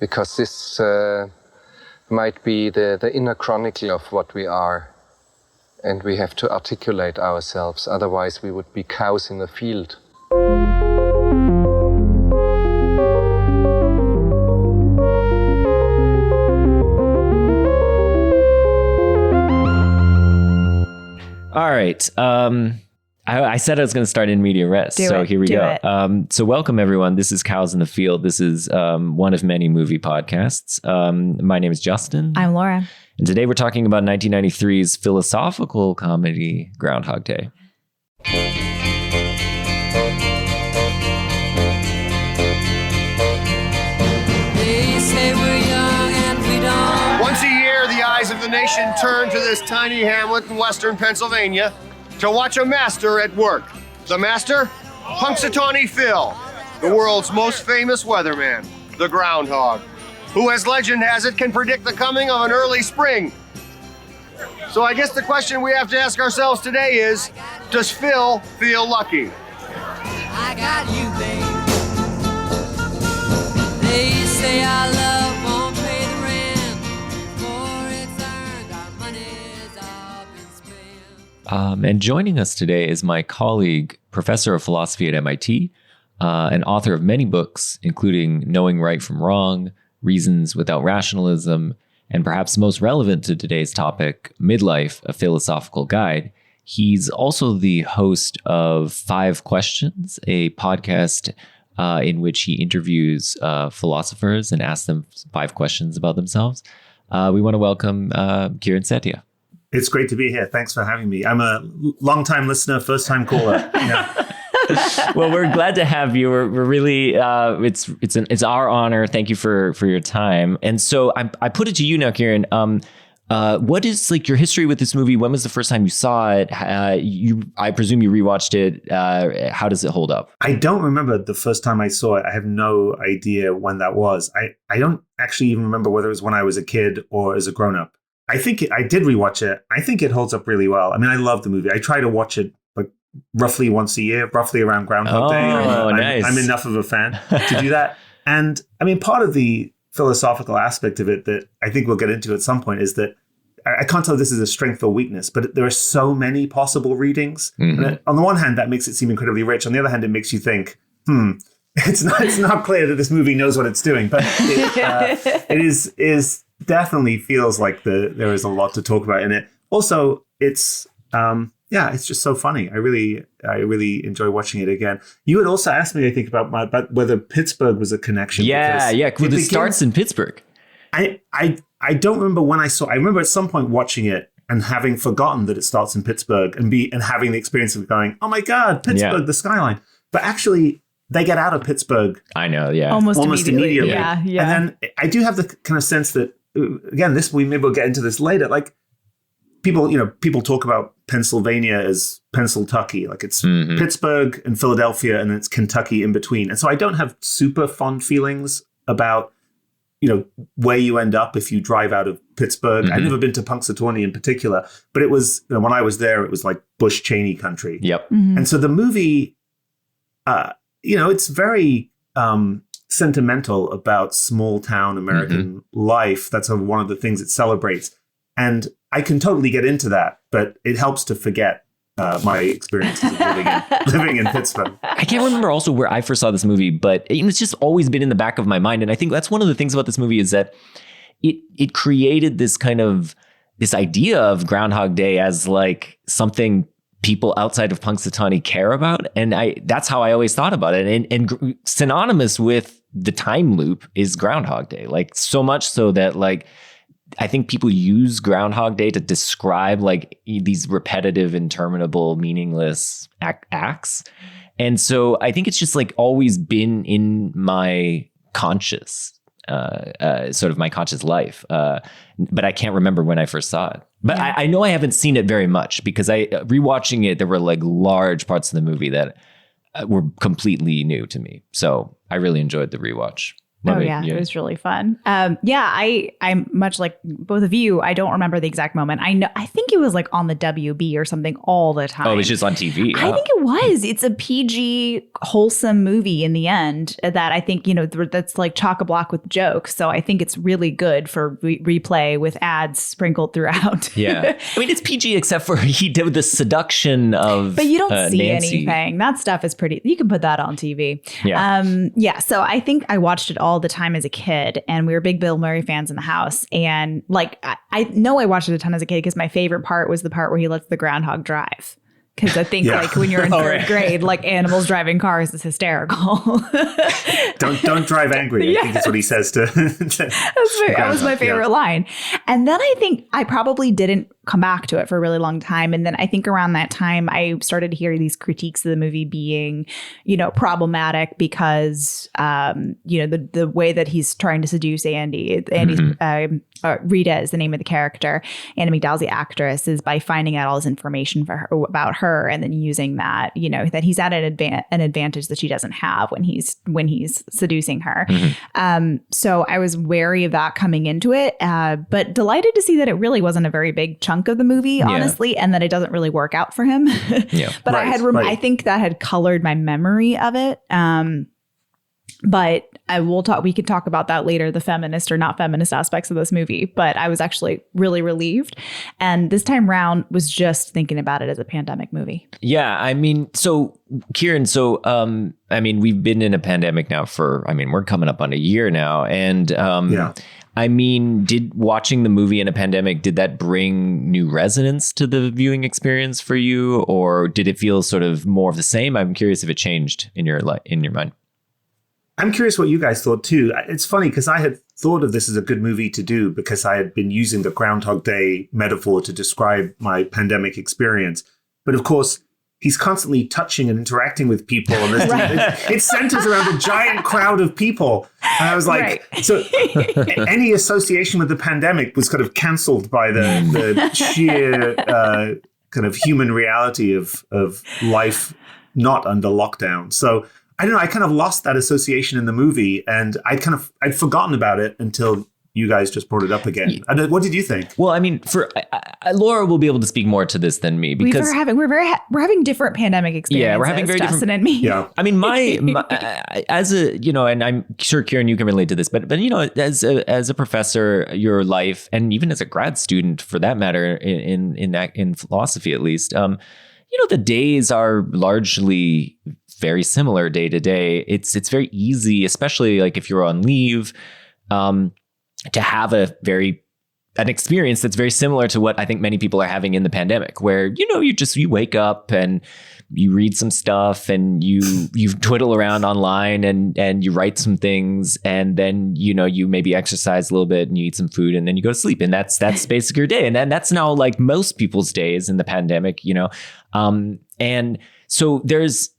because this might be the inner chronicle of what we are. And we have to articulate ourselves, otherwise we would be cows in a field. All right. I said I was going to start in media res, here we go. So welcome, everyone. This is Cows in the Field. This is one of many movie podcasts. My name is Justin. I'm Laura. And today we're talking about 1993's philosophical comedy, Groundhog Day. They say we're young and we don't. Once a year, the eyes of the nation turn to this tiny hamlet in western Pennsylvania to watch a master at work. The master? Punxsutawney Phil, the world's most famous weatherman, the Groundhog, who, as legend has it, can predict the coming of an early spring. So I guess the question we have to ask ourselves today is, does Phil feel lucky? I got you, babe. They say our love won't pay the rent, for it's earned, our money's all been spent. And joining us today is my colleague, professor of philosophy at MIT, and author of many books, including Knowing Right from Wrong, Reasons Without Rationalism, and perhaps most relevant to today's topic, Midlife, a Philosophical Guide. He's also the host of 5 Questions, a podcast in which he interviews philosophers and asks them 5 questions about themselves. We want to welcome Kieran Setiya. It's great to be here. Thanks for having me. I'm a long-time listener, first-time caller. Yeah. Well, we're glad to have you. We're really it's our honor. Thank you for your time. And so I put it to you now, Kieran. What is like your history with this movie? When was the first time you saw it? I presume you rewatched it. How does it hold up? I don't remember the first time I saw it. I have no idea when that was. I don't actually even remember whether it was when I was a kid or as a grown-up. I think I did rewatch it. I think it holds up really well. I mean, I love the movie. I try to watch it like roughly once a year, roughly around Groundhog Day. Nice. I'm enough of a fan to do that. And I mean, part of the philosophical aspect of it that I think we'll get into at some point is that I can't tell if this is a strength or weakness, but there are so many possible readings. Mm-hmm. And on the one hand, that makes it seem incredibly rich. On the other hand, it makes you think, it's not clear that this movie knows what it's doing, but it is definitely feels like there is a lot to talk about in it. Also, it's it's just so funny. I really enjoy watching it again. You had also asked me, I think, about whether Pittsburgh was a connection. Yeah. Well, it starts in Pittsburgh. I don't remember when I remember at some point watching it and having forgotten that it starts in Pittsburgh and having the experience of going, oh my God, Pittsburgh, the skyline. But actually, they get out of Pittsburgh. I know, yeah. Almost immediately. Yeah. And then I do have the kind of sense that, again, maybe we'll get into this later. Like people talk about Pennsylvania as Pennsyltucky, like it's Pittsburgh and Philadelphia and it's Kentucky in between. And so I don't have super fond feelings about, where you end up if you drive out of Pittsburgh. I've never been to Punxsutawney in particular, but it was, when I was there, it was like Bush Cheney country. Yep. Mm-hmm. And so the movie, it's very sentimental about small town American life. That's one of the things it celebrates. And I can totally get into that, but it helps to forget my experiences of living in Pittsburgh. I can't remember also where I first saw this movie, but it's just always been in the back of my mind. And I think that's one of the things about this movie is that it created this kind of this idea of Groundhog Day as like something people outside of Punxsutawney care about. And that's how I always thought about it. And synonymous with the time loop is Groundhog Day. Like so much so that like, I think people use Groundhog Day to describe like these repetitive, interminable, meaningless acts. And so I think it's just like always been in my conscious, sort of my conscious life. But I can't remember when I first saw it. But yeah. I know I haven't seen it very much because rewatching it, there were like large parts of the movie that were completely new to me. So I really enjoyed the rewatch. Love it. Yeah, it was really fun. I'm much like both of you. I don't remember the exact moment. I think it was like on the WB or something all the time. Oh, it was just on TV. I think it was. It's a PG wholesome movie in the end that I think, that's like chock-a-block with jokes. So I think it's really good for replay with ads sprinkled throughout. Yeah. I mean, it's PG except for he did the seduction of But you don't see Nancy. anything. That stuff is pretty, you can put that on TV. Yeah. So I think I watched it all the time as a kid, and we were big Bill Murray fans in the house. And like, I know I watched it a ton as a kid because my favorite part was the part where he lets the groundhog drive. Because I think like when you're in third grade, like animals driving cars is hysterical. Don't drive angry. I think that's what he says to. That was my favorite line. And then I think I probably didn't come back to it for a really long time. And then I think around that time, I started to hear these critiques of the movie being, problematic because, the way that he's trying to seduce Andy. Andy's Rita is the name of the character. Anna McDowell's the actress, is by finding out all this information about her and then using that, that he's at an advantage that she doesn't have when he's seducing her. So I was wary of that coming into it, but delighted to see that it really wasn't a very big chunk of the movie, honestly, and that it doesn't really work out for him. But I think that had colored my memory of it. But we could talk about that later, the feminist or not feminist aspects of this movie. But I was actually really relieved. And this time round was just thinking about it as a pandemic movie. Yeah. I mean, so Kieran, we've been in a pandemic now we're coming up on a year now. And I mean, did watching the movie in a pandemic, did that bring new resonance to the viewing experience for you? Or did it feel sort of more of the same? I'm curious if it changed in your mind. I'm curious what you guys thought too. It's funny because I had thought of this as a good movie to do because I had been using the Groundhog Day metaphor to describe my pandemic experience. But of course, he's constantly touching and interacting with people. And it centers around a giant crowd of people. And I was like, so any association with the pandemic was kind of canceled by the sheer kind of human reality of life not under lockdown. So I don't know. I kind of lost that association in the movie, and I'd forgotten about it until you guys just brought it up again. What did you think? Well, I mean, Laura will be able to speak more to this than me because we're having different pandemic experiences. Yeah, we're having very Justin different. And me. Yeah, I mean, my as a and I'm sure Kieran, you can relate to this, but as a professor, your life, and even as a grad student for that matter, in philosophy at least, the days are largely very similar day to day. It's very easy, especially like if you're on leave, to have an experience that's very similar to what I think many people are having in the pandemic, where you wake up and you read some stuff and you twiddle around online and you write some things, and then you maybe exercise a little bit and you eat some food and then you go to sleep, and that's basically your day. And then that's now like most people's days in the pandemic, and so there's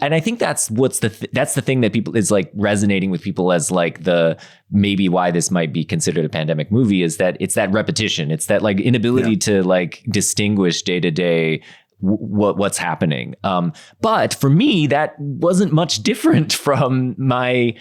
and I think that's that's the thing that people is like resonating with people as like the maybe why this might be considered a pandemic movie is that it's that repetition. It's that like inability to like distinguish day to day what's happening. But for me, that wasn't much different from my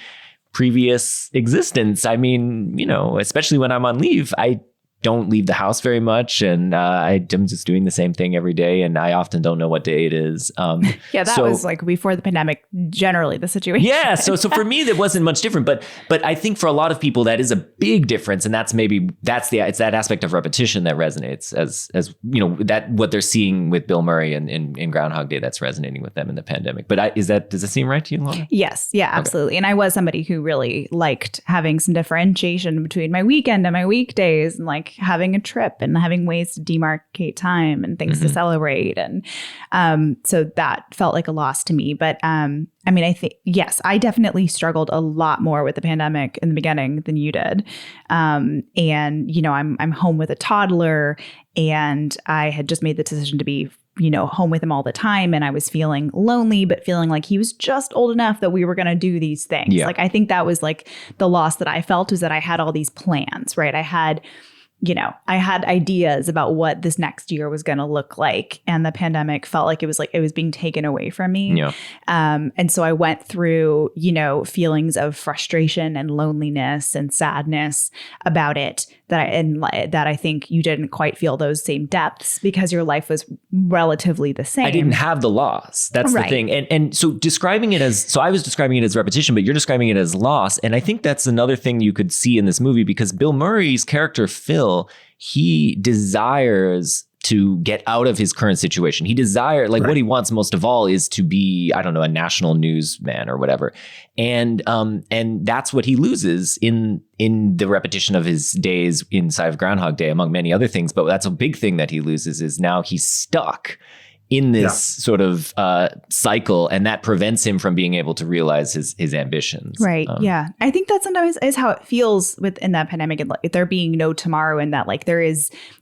previous existence. I mean, especially when I'm on leave, I don't leave the house very much, and I'm just doing the same thing every day, and I often don't know what day it is. That was like before the pandemic, generally the situation. Yeah, so for me that wasn't much different, but I think for a lot of people that is a big difference, and it's that aspect of repetition that resonates as that what they're seeing with Bill Murray in Groundhog Day that's resonating with them in the pandemic. But does it seem right to you, Laura? Yes, yeah, absolutely. Okay. And I was somebody who really liked having some differentiation between my weekend and my weekdays, and like having a trip and having ways to demarcate time and things to celebrate. And so that felt like a loss to me. But I think, yes, I definitely struggled a lot more with the pandemic in the beginning than you did. And, I'm home with a toddler, and I had just made the decision to be home with him all the time. And I was feeling lonely, but feeling like he was just old enough that we were going to do these things. Yeah. Like, I think that was like the loss that I felt, was that I had all these plans, right? I had I had ideas about what this next year was going to look like. And the pandemic felt like it was being taken away from me. Yeah. And so I went through, feelings of frustration and loneliness and sadness about it that I think you didn't quite feel those same depths because your life was relatively the same. I didn't have the loss. That's the thing. And so I was describing it as repetition, but you're describing it as loss. And I think that's another thing you could see in this movie because Bill Murray's character, Phil, he desires to get out of his current situation. He desires, what he wants most of all is to be, I don't know, a national newsman or whatever. And that's what he loses in the repetition of his days inside of Groundhog Day, among many other things. But that's a big thing that he loses is now he's stuck in this sort of cycle, and that prevents him from being able to realize his ambitions. Right. Yeah. I think that sometimes is how it feels within that pandemic, and there being no tomorrow, and that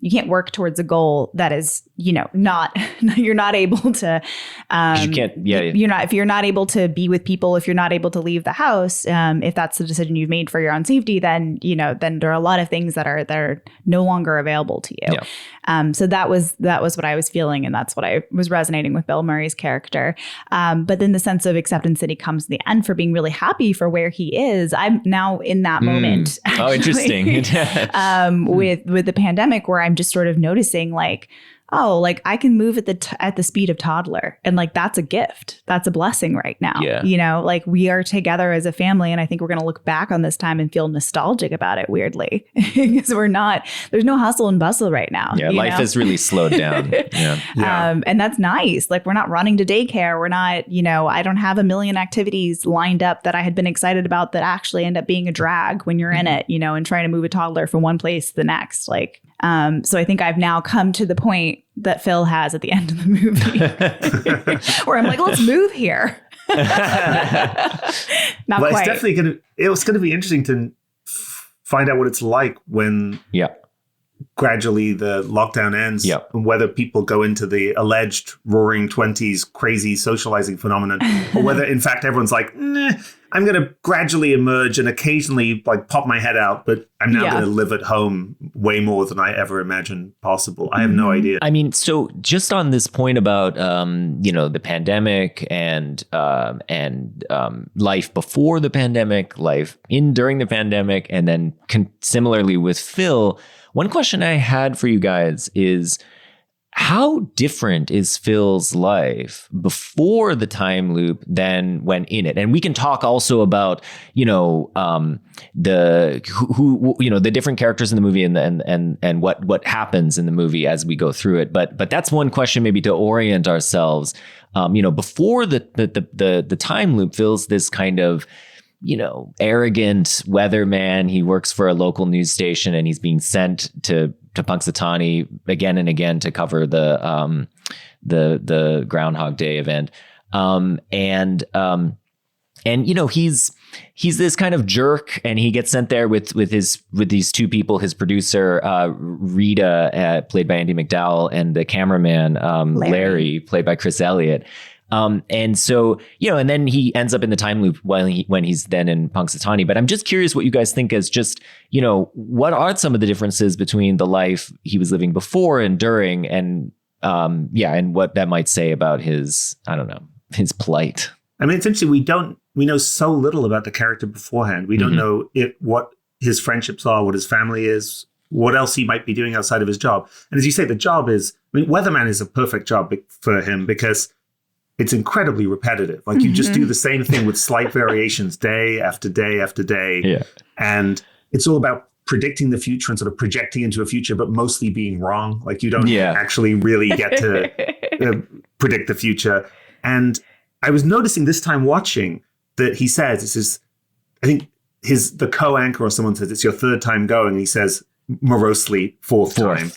you can't work towards a goal that is, not, you're not able to, you can't, if you're not able to be with people, if you're not able to leave the house, if that's the decision you've made for your own safety, then there are a lot of things that are no longer available to you. Yeah. So that was what I was feeling, and that's what I was resonating with Bill Murray's character. But then the sense of acceptance that he comes to the end for being really happy for where he is. I'm now in that moment. Oh, interesting. With the pandemic, where I'm just sort of noticing I can move at the speed of toddler, and that's a gift. That's a blessing right now. Yeah. We are together as a family, and I think we're going to look back on this time and feel nostalgic about it weirdly because there's no hustle and bustle right now. Yeah. Life has really slowed down. Yeah. And that's nice. We're not running to daycare. We're not, I don't have a million activities lined up that I had been excited about that actually end up being a drag when you're in it, and trying to move a toddler from one place to the next. So I think I've now come to the point that Phil has at the end of the movie where I'm like, let's move here. Not well, quite. It's going to be interesting to find out what it's like when gradually the lockdown ends and whether people go into the alleged roaring 20s crazy socializing phenomenon or whether in fact everyone's like, nah, I'm going to gradually emerge and occasionally pop my head out, but I'm now going to live at home way more than I ever imagined possible. I have no idea. I mean, so just on this point about, the pandemic and life before the pandemic, life during the pandemic, and then similarly with Phil, one question I had for you guys is, how different is Phil's life before the time loop than when in it? And we can talk also about, the different characters in the movie and what happens in the movie as we go through it. But that's one question maybe to orient ourselves. Before the time loop, Phil's this kind of, arrogant weatherman. He works for a local news station and he's being sent to Punxsutawney again and again to cover the Groundhog Day event. He's this kind of jerk, and he gets sent there with these two people, his producer, Rita, played by Andy McDowell, and the cameraman, Larry, played by Chris Elliott. And so, and then he ends up in the time loop when he's then in Punxsutawney. But I'm just curious what you guys think as just, what are some of the differences between the life he was living before and during, and and what that might say about his plight. I mean, it's interesting. We know so little about the character beforehand. We don't know what his friendships are, what his family is, what else he might be doing outside of his job. And as you say, the job is, weatherman is a perfect job for him because it's incredibly repetitive. You just do the same thing with slight variations day after day after day. Yeah. And it's all about predicting the future and sort of projecting into a future, but mostly being wrong. You don't actually really get to predict the future. And I was noticing this time watching that he says, I think the co-anchor or someone says, it's your third time going. And he says, morosely, fourth time.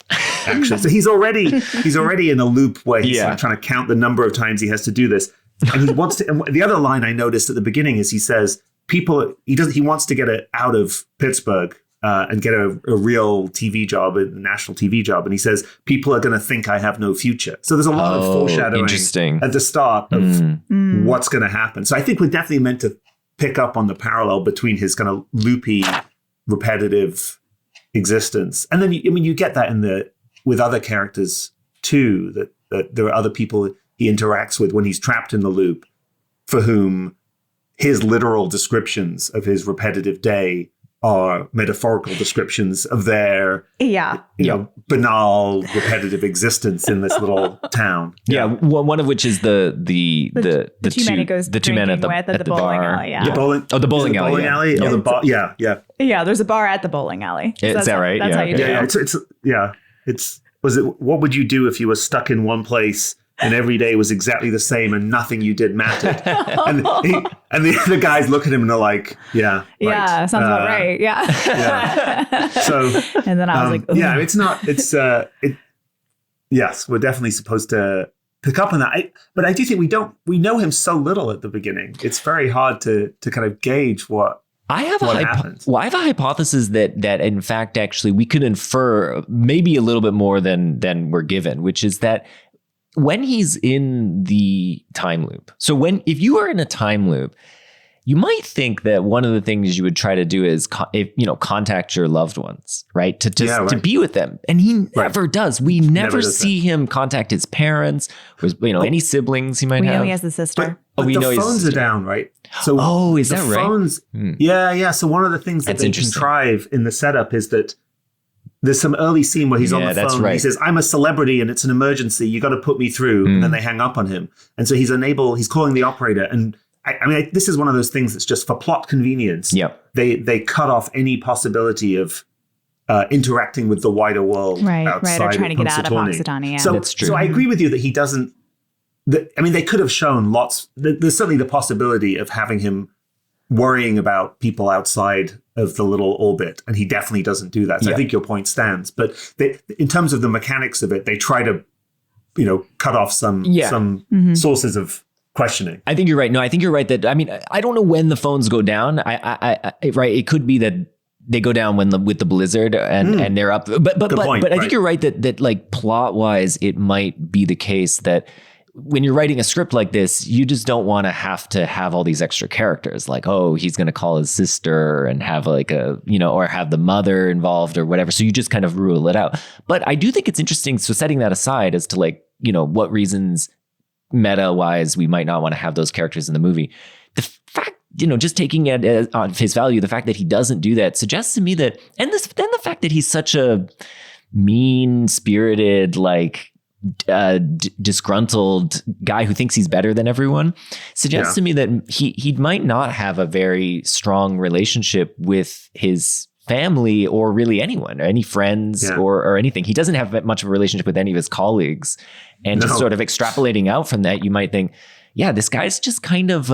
Actually, so he's already in a loop where he's trying to count the number of times he has to do this, and he wants to. And the other line I noticed at the beginning is he says he wants to get out of Pittsburgh and get a real TV job, a national TV job, and he says people are going to think I have no future. So there's a lot of foreshadowing at the start of what's going to happen. So I think we're definitely meant to pick up on the parallel between his kind of loopy, repetitive existence. And then, you get that with other characters too, that there are other people he interacts with when he's trapped in the loop for whom his literal descriptions of his repetitive day are metaphorical descriptions of their banal repetitive existence in this little town. One of which is the two men he goes the two men at the bowling bar. alley. The bowling alley. Yeah. Oh, the bar. Yeah. Yeah, there's a bar at the bowling alley. So Is that right? That's how you do it. What would you do if you were stuck in one place and every day was exactly the same and nothing you did mattered? And the guys look at him and they're like, yeah, yeah, sounds about right. Yeah. So, and then I was like, ugh. yeah, yes, we're definitely supposed to pick up on that. But I do think we know him so little at the beginning. It's very hard to kind of gauge what happens. Well, I have a hypothesis that in fact, actually, we could infer maybe a little bit more than we're given, which is that when he's in the time loop. So if you are in a time loop, you might think that one of the things you would try to do is contact your loved ones, right? To be with them. And he never does. We never see him contact his parents, or any siblings he might have. We know he has a sister. But the phones are down, right? So is that right? Phones, yeah. So one of the things that they contrive in the setup is that there's some early scene where he's on the phone. Right. He says, "I'm a celebrity and it's an emergency. You got to put me through." And then they hang up on him. And so he's calling the operator. And this is one of those things that's just for plot convenience. Yep. They cut off any possibility of interacting with the wider world outside or trying to get out of Punxsutawney. Punxsutawney. Yeah. So, that's true. So I agree with you that he doesn't. They could have shown lots. There's certainly the possibility of having him worrying about people outside of the little orbit, and he definitely doesn't do that. So I think your point stands. But in terms of the mechanics of it, they try to, cut off some sources of questioning. I think you're right. No, I think you're right that, I don't know when the phones go down. Right. It could be that they go down with the blizzard and they're up. But I think you're right that like plot wise, it might be the case that when you're writing a script like this, you just don't want to have all these extra characters like, oh, he's going to call his sister and have like or have the mother involved or whatever. So you just kind of rule it out. But I do think it's interesting. So setting that aside as to like, what reasons meta wise we might not want to have those characters in the movie. The fact, just taking it on face value, the fact that he doesn't do that suggests to me that, then the fact that he's such a mean-spirited, like, disgruntled guy who thinks he's better than everyone suggests to me that he might not have a very strong relationship with his family or really anyone or any friends or anything. He doesn't have much of a relationship with any of his colleagues, and just sort of extrapolating out from that, you might think, this guy's just kind of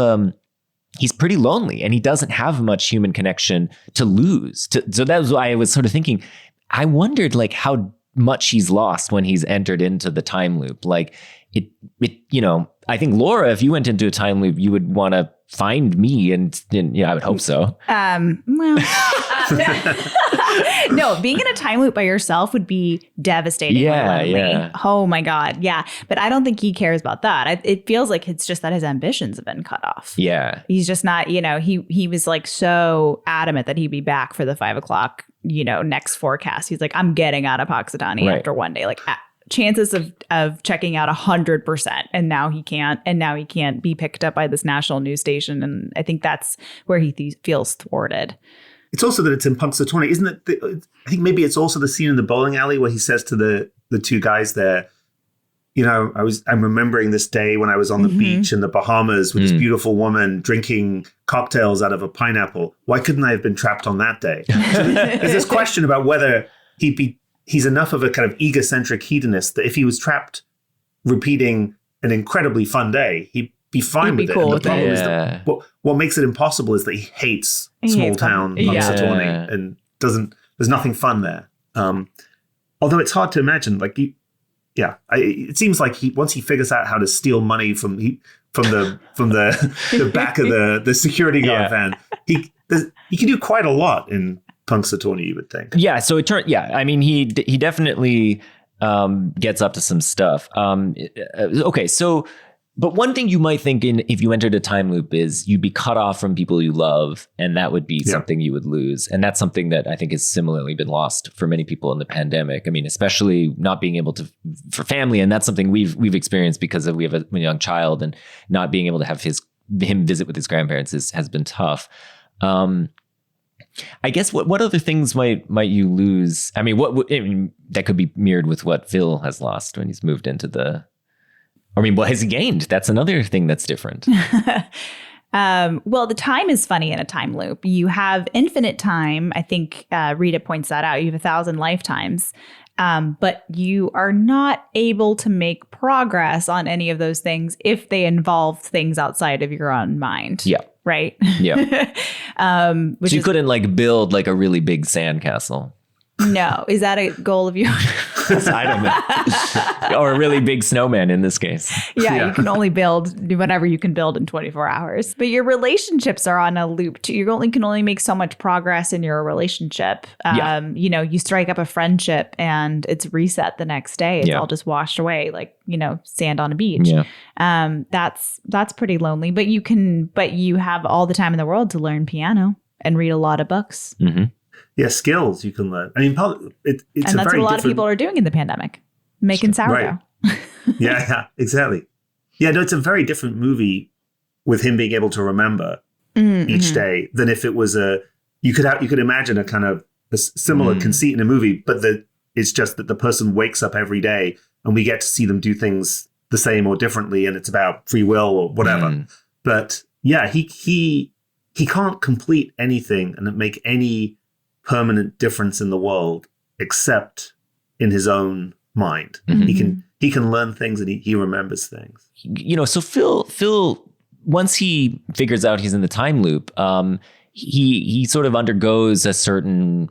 he's pretty lonely and he doesn't have much human connection to lose. So that was why I was sort of thinking, I wondered like how much he's lost when he's entered into the time loop. Like it, I think Laura, if you went into a time loop, you would want to find me and I would hope so. No, being in a time loop by yourself would be devastating. Yeah. Oh my God. Yeah. But I don't think he cares about that. It feels like it's just that his ambitions have been cut off. Yeah. He's just not, he was like so adamant that he'd be back for the 5 o'clock, next forecast. He's like, I'm getting out of Punxsutawney after one day. Like chances of checking out 100%. And now he can't be picked up by this national news station. And I think that's where he feels thwarted. It's also that it's in Punxsutawney, isn't it? I think maybe it's also the scene in the bowling alley where he says to the two guys there, I'm remembering this day when I was on the beach in the Bahamas with this beautiful woman drinking cocktails out of a pineapple. Why couldn't I have been trapped on that day? So there's this question about whether he's enough of a kind of egocentric hedonist that if he was trapped repeating an incredibly fun day, he'd be fine with it. And the problem is that what makes it impossible is that he hates small town Punxsutawney and there's nothing fun there. Although it's hard to imagine, like it seems like once he figures out how to steal money from the back of the security guard van, he can do quite a lot in Punxsutawney, you would think. Yeah. So he definitely gets up to some stuff. Okay. So But one thing you might think if you entered a time loop is you'd be cut off from people you love, and that would be something you would lose. And that's something that I think has similarly been lost for many people in the pandemic. I mean, especially not being able to, for family, and that's something we've experienced because we have a young child, and not being able to have him visit with his grandparents has been tough. I guess what other things might you lose? I mean, that could be mirrored with what Phil has lost when he's moved into what has he gained? That's another thing that's different. Well, the time is funny in a time loop. You have infinite time. I think Rita points that out. You have 1,000 lifetimes, but you are not able to make progress on any of those things if they involve things outside of your own mind. Yeah. Right? Yeah. So you couldn't build a really big sandcastle. No. Is that a goal of yours? I don't know. Or a really big snowman in this case. Yeah, you can only build whatever you can build in 24 hours. But your relationships are on a loop too. You can only make so much progress in your relationship. You strike up a friendship and it's reset the next day. It's all just washed away like, sand on a beach. Yeah. That's pretty lonely. But you have all the time in the world to learn piano and read a lot of books. Mm-hmm. Yeah, skills you can learn. I mean, it's and that's what a lot of people are doing in the pandemic, making sourdough. Right. Yeah, exactly. Yeah, no, it's a very different movie with him being able to remember each day than if it was you could imagine a kind of a similar conceit in a movie, but it's just that the person wakes up every day and we get to see them do things the same or differently, and it's about free will or whatever. But yeah, he can't complete anything and make any permanent difference in the world except in his own mind. He can learn things and he remembers things. So Phil once he figures out he's in the time loop, he sort of undergoes a certain,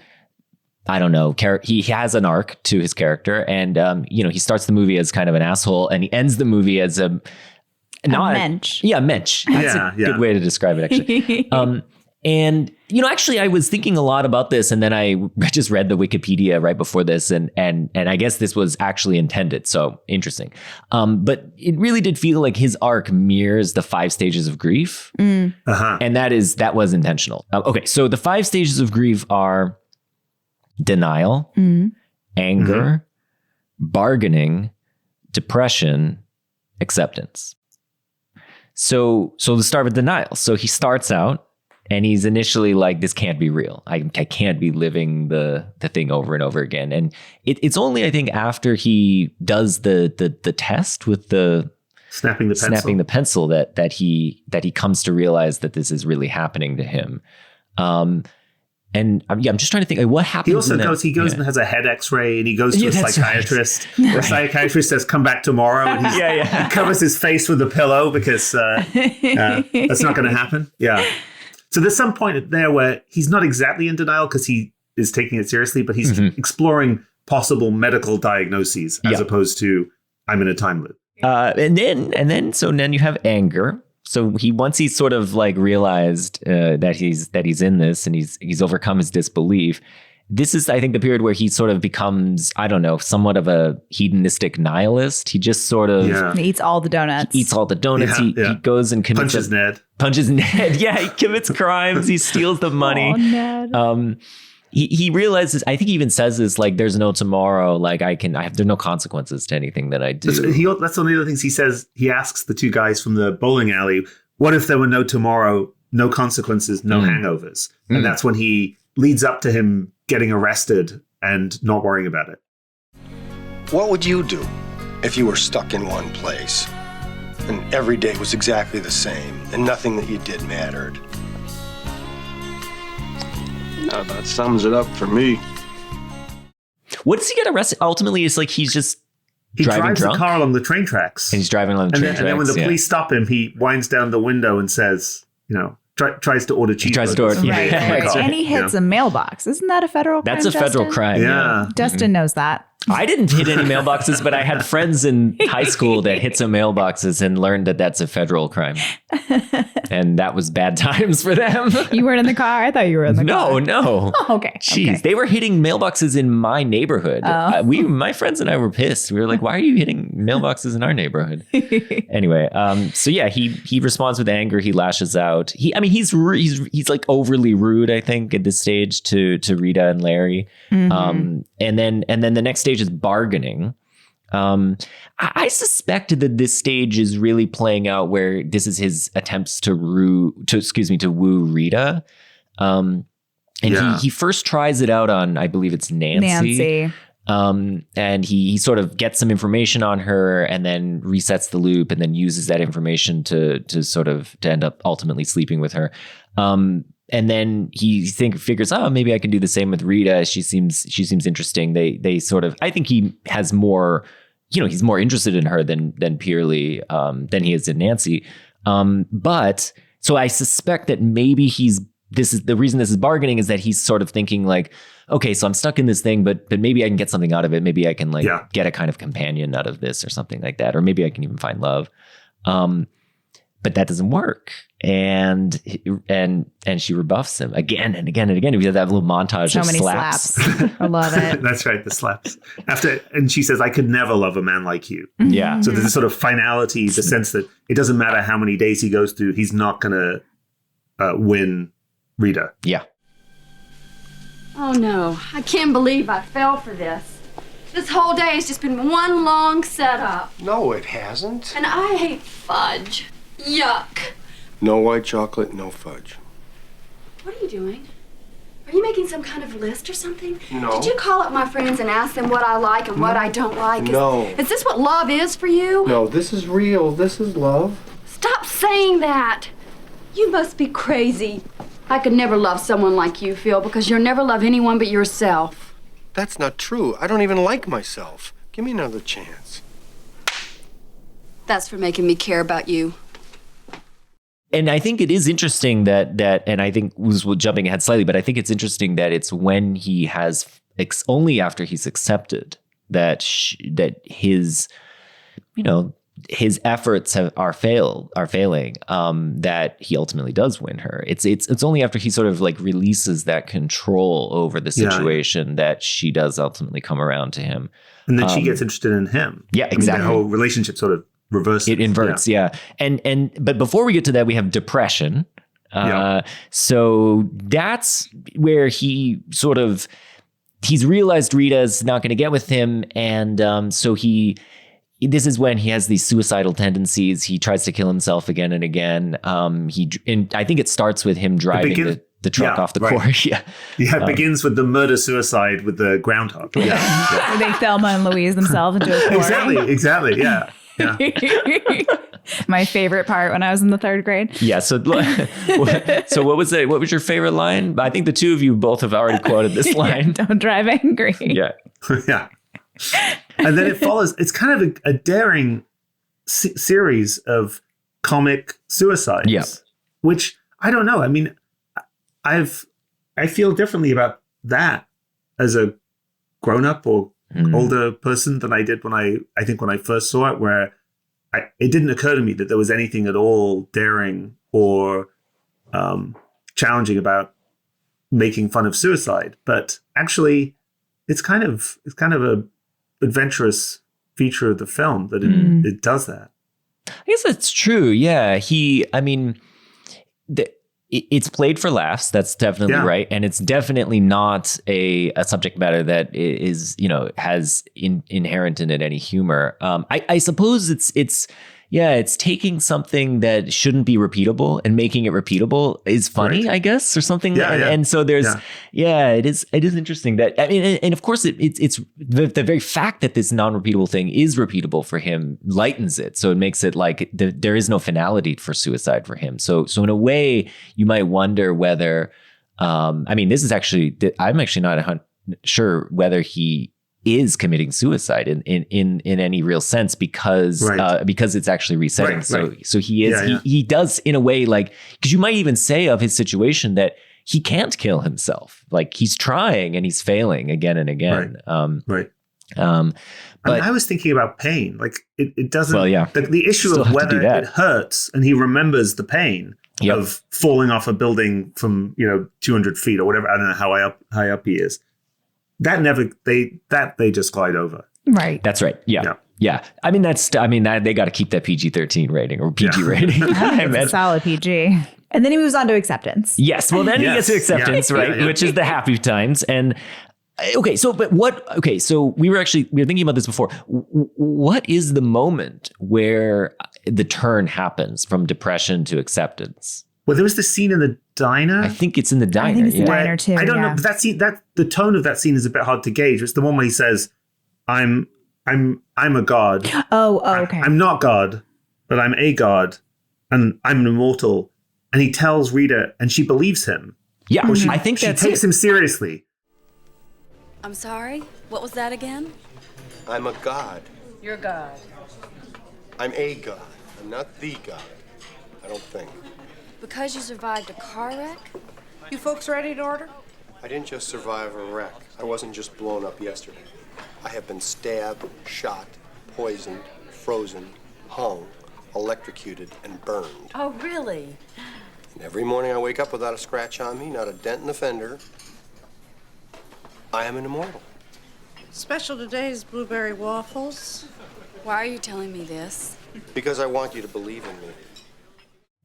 I don't know, he has an arc to his character, and he starts the movie as kind of an asshole, and he ends the movie as a mensch. Yeah, mensch. That's a good way to describe it, actually. And, actually, I was thinking a lot about this, and then I just read the Wikipedia right before this, and I guess this was actually intended. So interesting. But it really did feel like his arc mirrors the 5 stages of grief. And that was intentional. Okay, so the 5 stages of grief are denial, anger, bargaining, depression, acceptance. So let's start with denial. So he starts out, and he's initially like, this can't be real. I can't be living the thing over and over again. And it's only, I think, after he does the test with the snapping the pencil that he comes to realize that this is really happening to him. And I'm just trying to think, what happens. He also goes and has a head X-ray, and he goes to a psychiatrist. Right. The psychiatrist says, "Come back tomorrow," and he covers his face with a pillow because that's not going to happen. Yeah. So there's some point there where he's not exactly in denial because he is taking it seriously, but he's exploring possible medical diagnoses as opposed to I'm in a time loop. And then you have anger. So once he's sort of realized that he's in this and he's overcome his disbelief. This is, I think, the period where he sort of becomes, I don't know, somewhat of a hedonistic nihilist. He just sort of he eats all the donuts. He goes and commits punches Ned. Yeah, he commits crimes. He steals the money. Oh, Ned. He realizes, I think he even says this, there's no tomorrow. There's no consequences to anything that I do. That's one of the other things he says. He asks the 2 guys from the bowling alley, what if there were no tomorrow, no consequences, no hangovers? And that's when he leads up to him getting arrested and not worrying about it. What would you do if you were stuck in one place and every day was exactly the same and nothing that you did mattered? No, that sums it up for me. What does he get arrested? Ultimately, it's he's just driving drives drunk. The car along the train tracks. And he's driving along the train tracks. And then when the police stop him, he winds down the window and says, tries to order cheeseburgers. He tries to order, Right. yeah. And he hits a mailbox. Isn't that a federal crime? That's a federal Justin? crime. Yeah. Justin knows that. I didn't hit any mailboxes, but I had friends in high school that hit some mailboxes and learned that that's a federal crime. And that was bad times for them. You weren't in the car? I thought you were in the car. No. Oh, okay. Jeez, Okay. they were hitting mailboxes in my neighborhood. My friends and I were pissed. We were like, "Why are you hitting mailboxes in our neighborhood?" Anyway, so yeah, he responds with anger. He lashes out. He's like overly rude, I think, at this stage to Rita and Larry. And then the next stage is bargaining. I suspect that this stage is really playing out where this is his attempts to woo Rita. And he first tries it out on, I believe it's Nancy. And he sort of gets some information on her and then resets the loop and then uses that information to end up ultimately sleeping with her. And then he figures, maybe I can do the same with Rita. She seems interesting. They sort of, I think he has more, he's more interested in her than purely than he is in Nancy. But so I suspect that maybe this is the reason this is bargaining is that he's sort of thinking like, okay, so I'm stuck in this thing, but maybe I can get something out of it. Maybe I can get a kind of companion out of this or something like that. Or maybe I can even find love. But that doesn't work. And she rebuffs him again and again and again. We have that little montage of slaps. I love it. That's right, the slaps. And she says, "I could never love a man like you." Yeah. So there's a sort of finality, the sense that it doesn't matter how many days he goes through, he's not going to win Rita. Yeah. Oh no, I can't believe I fell for this. This whole day has just been one long setup. No, it hasn't. And I hate fudge. Yuck. No white chocolate, no fudge. What are you doing? Are you making some kind of list or something? No. Did you call up my friends and ask them what I like and what I don't like? No. Is this what love is for you? No, this is real. This is love. Stop saying that. You must be crazy. I could never love someone like you, Phil, because you'll never love anyone but yourself. That's not true. I don't even like myself. Give me another chance. That's for making me care about you. And I think it is interesting that and I think was jumping ahead slightly, but I think it's interesting that it's when he has only after he's accepted that his his efforts are failing that he ultimately does win her. It's only after he sort of like releases that control over the situation that she does ultimately come around to him, and then she gets interested in him. Yeah, exactly. The whole relationship sort of reverses. It inverts, yeah. But before we get to that, we have depression. So that's where he's realized Rita's not going to get with him, and so this is when he has these suicidal tendencies. He tries to kill himself again and again. I think it starts with him driving the truck off the course. Yeah, it begins with the murder-suicide with the groundhog. Yeah. They Thelma and Louise themselves into a quarry. Exactly. Yeah. My favorite part when I was in the third grade. Yeah. So what was it? What was your favorite line? I think the two of you both have already quoted this line. Don't drive angry. Yeah. Yeah. And then it follows. It's kind of a daring series of comic suicides. Yeah. Which I don't know. I mean, I feel differently about that as a grown-up or older person than I did when I first saw it, where it didn't occur to me that there was anything at all daring or challenging about making fun of suicide. But actually, it's kind of a adventurous feature of the film that it does that. I guess that's true. Yeah. It's played for laughs. That's definitely right. And it's definitely not a subject matter that is, has inherent in it any humor. I suppose it's taking something that shouldn't be repeatable and making it repeatable is funny, I guess, or something. And so there's, it is interesting that, and of course it's the very fact that this non-repeatable thing is repeatable for him lightens it. So it makes it like there is no finality for suicide for him. So in a way you might wonder whether, this is actually, I'm actually not sure whether he is committing suicide in any real sense because it's actually resetting. So he is he does in a way, like, because you might even say of his situation that he can't kill himself. Like, he's trying and he's failing again and again. But I was thinking about pain. Like, it doesn't. Well, yeah. The issue Still of whether it hurts, and he remembers the pain of falling off a building from 200 feet or whatever. I don't know how high up he is. That they just glide over. Right. That's right. Yeah. I mean, they got to keep that PG-13 rating or PG rating. It's a solid PG. And then he moves on to acceptance. Yes. Well, then he gets to acceptance, right? Which is the happy times. And so we were thinking about this before. What is the moment where the turn happens from depression to acceptance? Well, there was the scene in the diner. I think it's in the diner. I think it's the diner too. I don't know, but the tone of that scene is a bit hard to gauge. It's the one where he says, I'm a god. Oh, okay. I'm not God, but I'm a god, and I'm an immortal. And he tells Rita, and she believes him. Yeah, I think she takes him seriously. I'm sorry? What was that again? I'm a god. You're God. I'm a god. I'm not the god. I don't think. Because you survived a car wreck? You folks ready to order? I didn't just survive a wreck. I wasn't just blown up yesterday. I have been stabbed, shot, poisoned, frozen, hung, electrocuted, and burned. Oh, really? And every morning I wake up without a scratch on me, not a dent in the fender. I am an immortal. Special today is blueberry waffles. Why are you telling me this? Because I want you to believe in me.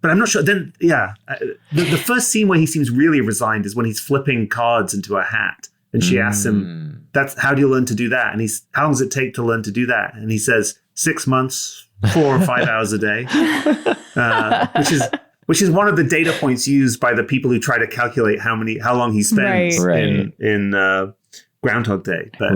But I'm not sure. Then, the first scene where he seems really resigned is when he's flipping cards into a hat. And she asks him, how do you learn to do that? And how long does it take to learn to do that? And he says, 6 months, 4 or 5 hours a day, which is one of the data points used by the people who try to calculate how long he spends in Groundhog Day. But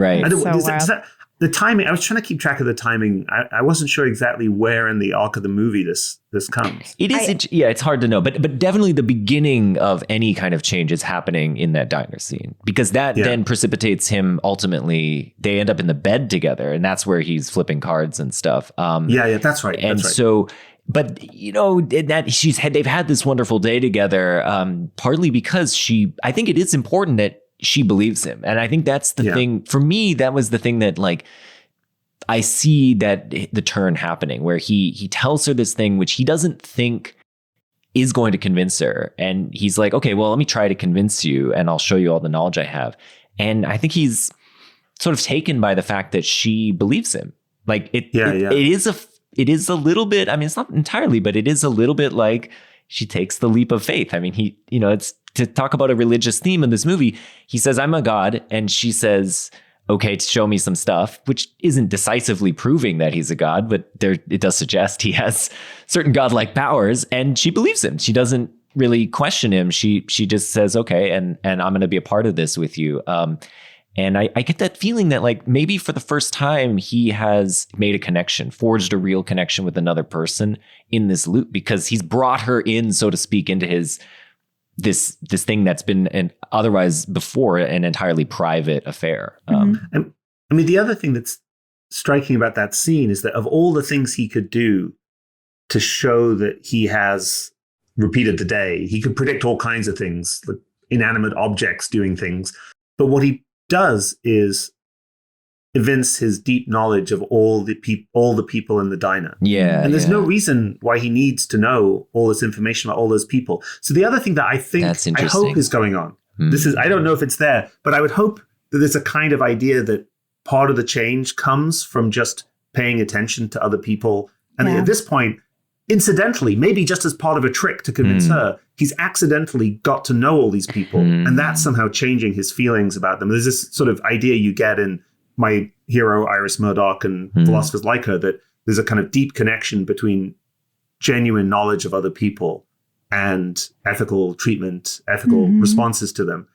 the timing, I was trying to keep track of the timing. I wasn't sure exactly where in the arc of the movie this comes. It is, it's hard to know, but definitely the beginning of any kind of change is happening in that diner scene, because that then precipitates him. Ultimately, they end up in the bed together, and that's where he's flipping cards and stuff. That's right. And so, but they've had this wonderful day together, partly because I think it is important that she believes him. And I think that's the thing for me. That was the thing that, like, I see that the turn happening where he tells her this thing, which he doesn't think is going to convince her. And he's like, okay, well, let me try to convince you and I'll show you all the knowledge I have. And I think he's sort of taken by the fact that she believes him. Like it is a little bit, I mean, it's not entirely, but it is a little bit like she takes the leap of faith. I mean, it's to talk about a religious theme in this movie. He says, I'm a god. And she says, okay, show me some stuff, which isn't decisively proving that he's a god, but it does suggest he has certain godlike powers. And she believes him. She doesn't really question him. She just says, okay, and I'm going to be a part of this with you. And I get that feeling that, like, maybe for the first time he has made a connection, forged a real connection with another person in this loop, because he's brought her in, so to speak, into his this thing that's been otherwise before an entirely private affair. I mean, the other thing that's striking about that scene is that of all the things he could do to show that he has repeated the day, he could predict all kinds of things, like inanimate objects doing things. But what he does is evince his deep knowledge of all the people in the diner. And there's no reason why he needs to know all this information about all those people. So the other thing that I hope is going on, I don't know if it's there, but I would hope that there's a kind of idea that part of the change comes from just paying attention to other people. And at this point, incidentally, maybe just as part of a trick to convince her, he's accidentally got to know all these people. And that's somehow changing his feelings about them. There's this sort of idea you get in My Hero, Iris Murdoch, and philosophers like her, that there's a kind of deep connection between genuine knowledge of other people and ethical treatment, ethical responses to them.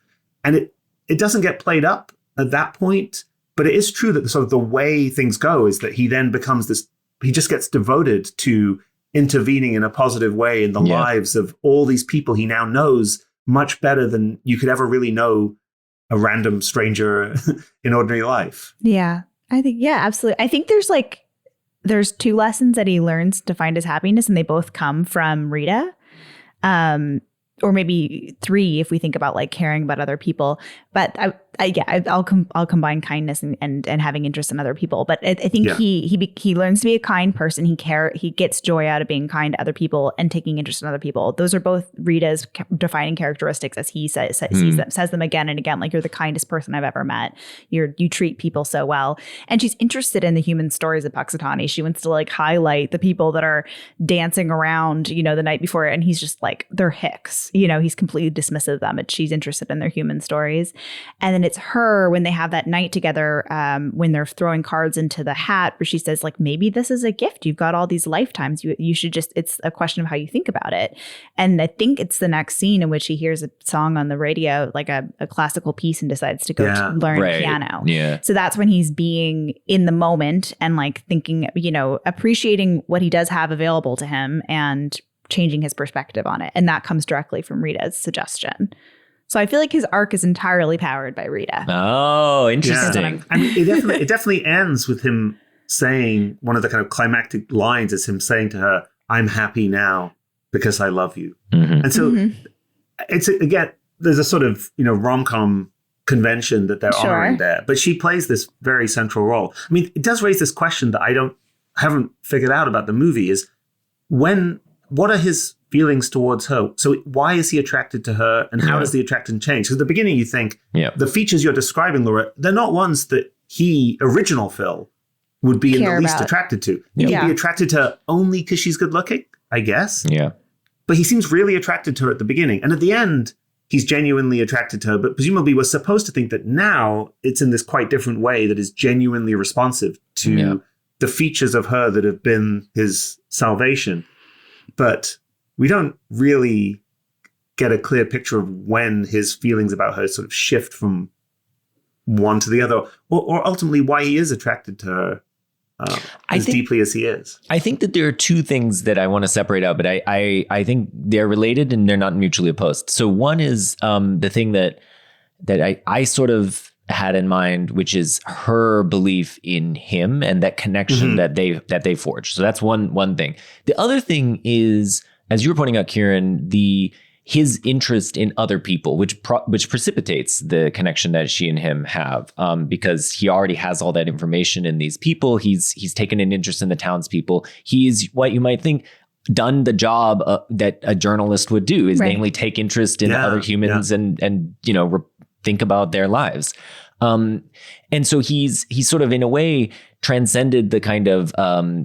And it doesn't get played up at that point, but it is true that the way things go is that he then becomes he just gets devoted to intervening in a positive way in the lives of all these people he now knows much better than you could ever really know a random stranger in ordinary life. Yeah, I think, yeah, absolutely. I think there's two lessons that he learns to find his happiness, and they both come from Rita. Or maybe three if we think about like caring about other people. But I'll combine kindness and having interest in other people. But I think he learns to be a kind person. He gets joy out of being kind to other people and taking interest in other people. Those are both Rita's defining characteristics, as he says them again and again. Like, you're the kindest person I've ever met. You treat people so well. And she's interested in the human stories of Punxsutawney. She wants to like highlight the people that are dancing around, the night before, and he's just like, they're hicks. He's completely dismissive of them, but she's interested in their human stories. And then it's her when they have that night together, when they're throwing cards into the hat, where she says, like, maybe this is a gift. You've got all these lifetimes. You should just, it's a question of how you think about it. And I think it's the next scene in which he hears a song on the radio, like a classical piece, and decides to go to learn piano. Yeah. So that's when he's being in the moment and like thinking, appreciating what he does have available to him and changing his perspective on it. And that comes directly from Rita's suggestion. So I feel like his arc is entirely powered by Rita. Oh, interesting. Yeah. I mean, it definitely ends with him saying, one of the kind of climactic lines is him saying to her, "I'm happy now because I love you." Mm-hmm. And so it's, again, there's a sort of, rom-com convention that they're honoring there, but she plays this very central role. I mean, it does raise this question that I haven't figured out about the movie is what are his feelings towards her? So why is he attracted to her, and how does the attraction change? Because at the beginning you think the features you're describing, Laura, they're not ones that original Phil, would be in the least attracted to. He'd be attracted to her only because she's good looking, I guess. Yeah. But he seems really attracted to her at the beginning. And at the end, he's genuinely attracted to her, but presumably we're supposed to think that now it's in this quite different way that is genuinely responsive to the features of her that have been his salvation. But we don't really get a clear picture of when his feelings about her sort of shift from one to the other, or ultimately why he is attracted to her as deeply as he is. I think that there are two things that I want to separate out, but I think they're related and they're not mutually opposed. So one is the thing that I sort of had in mind, which is her belief in him and that connection that they forged. So that's one thing. The other thing is, as you were pointing out, Kieran, his interest in other people, which precipitates the connection that she and him have, because he already has all that information in these people. He's taken an interest in the townspeople. He's what you might think done the job that a journalist would do, is namely take interest in other humans and think about their lives. And so he's sort of in a way transcended the kind of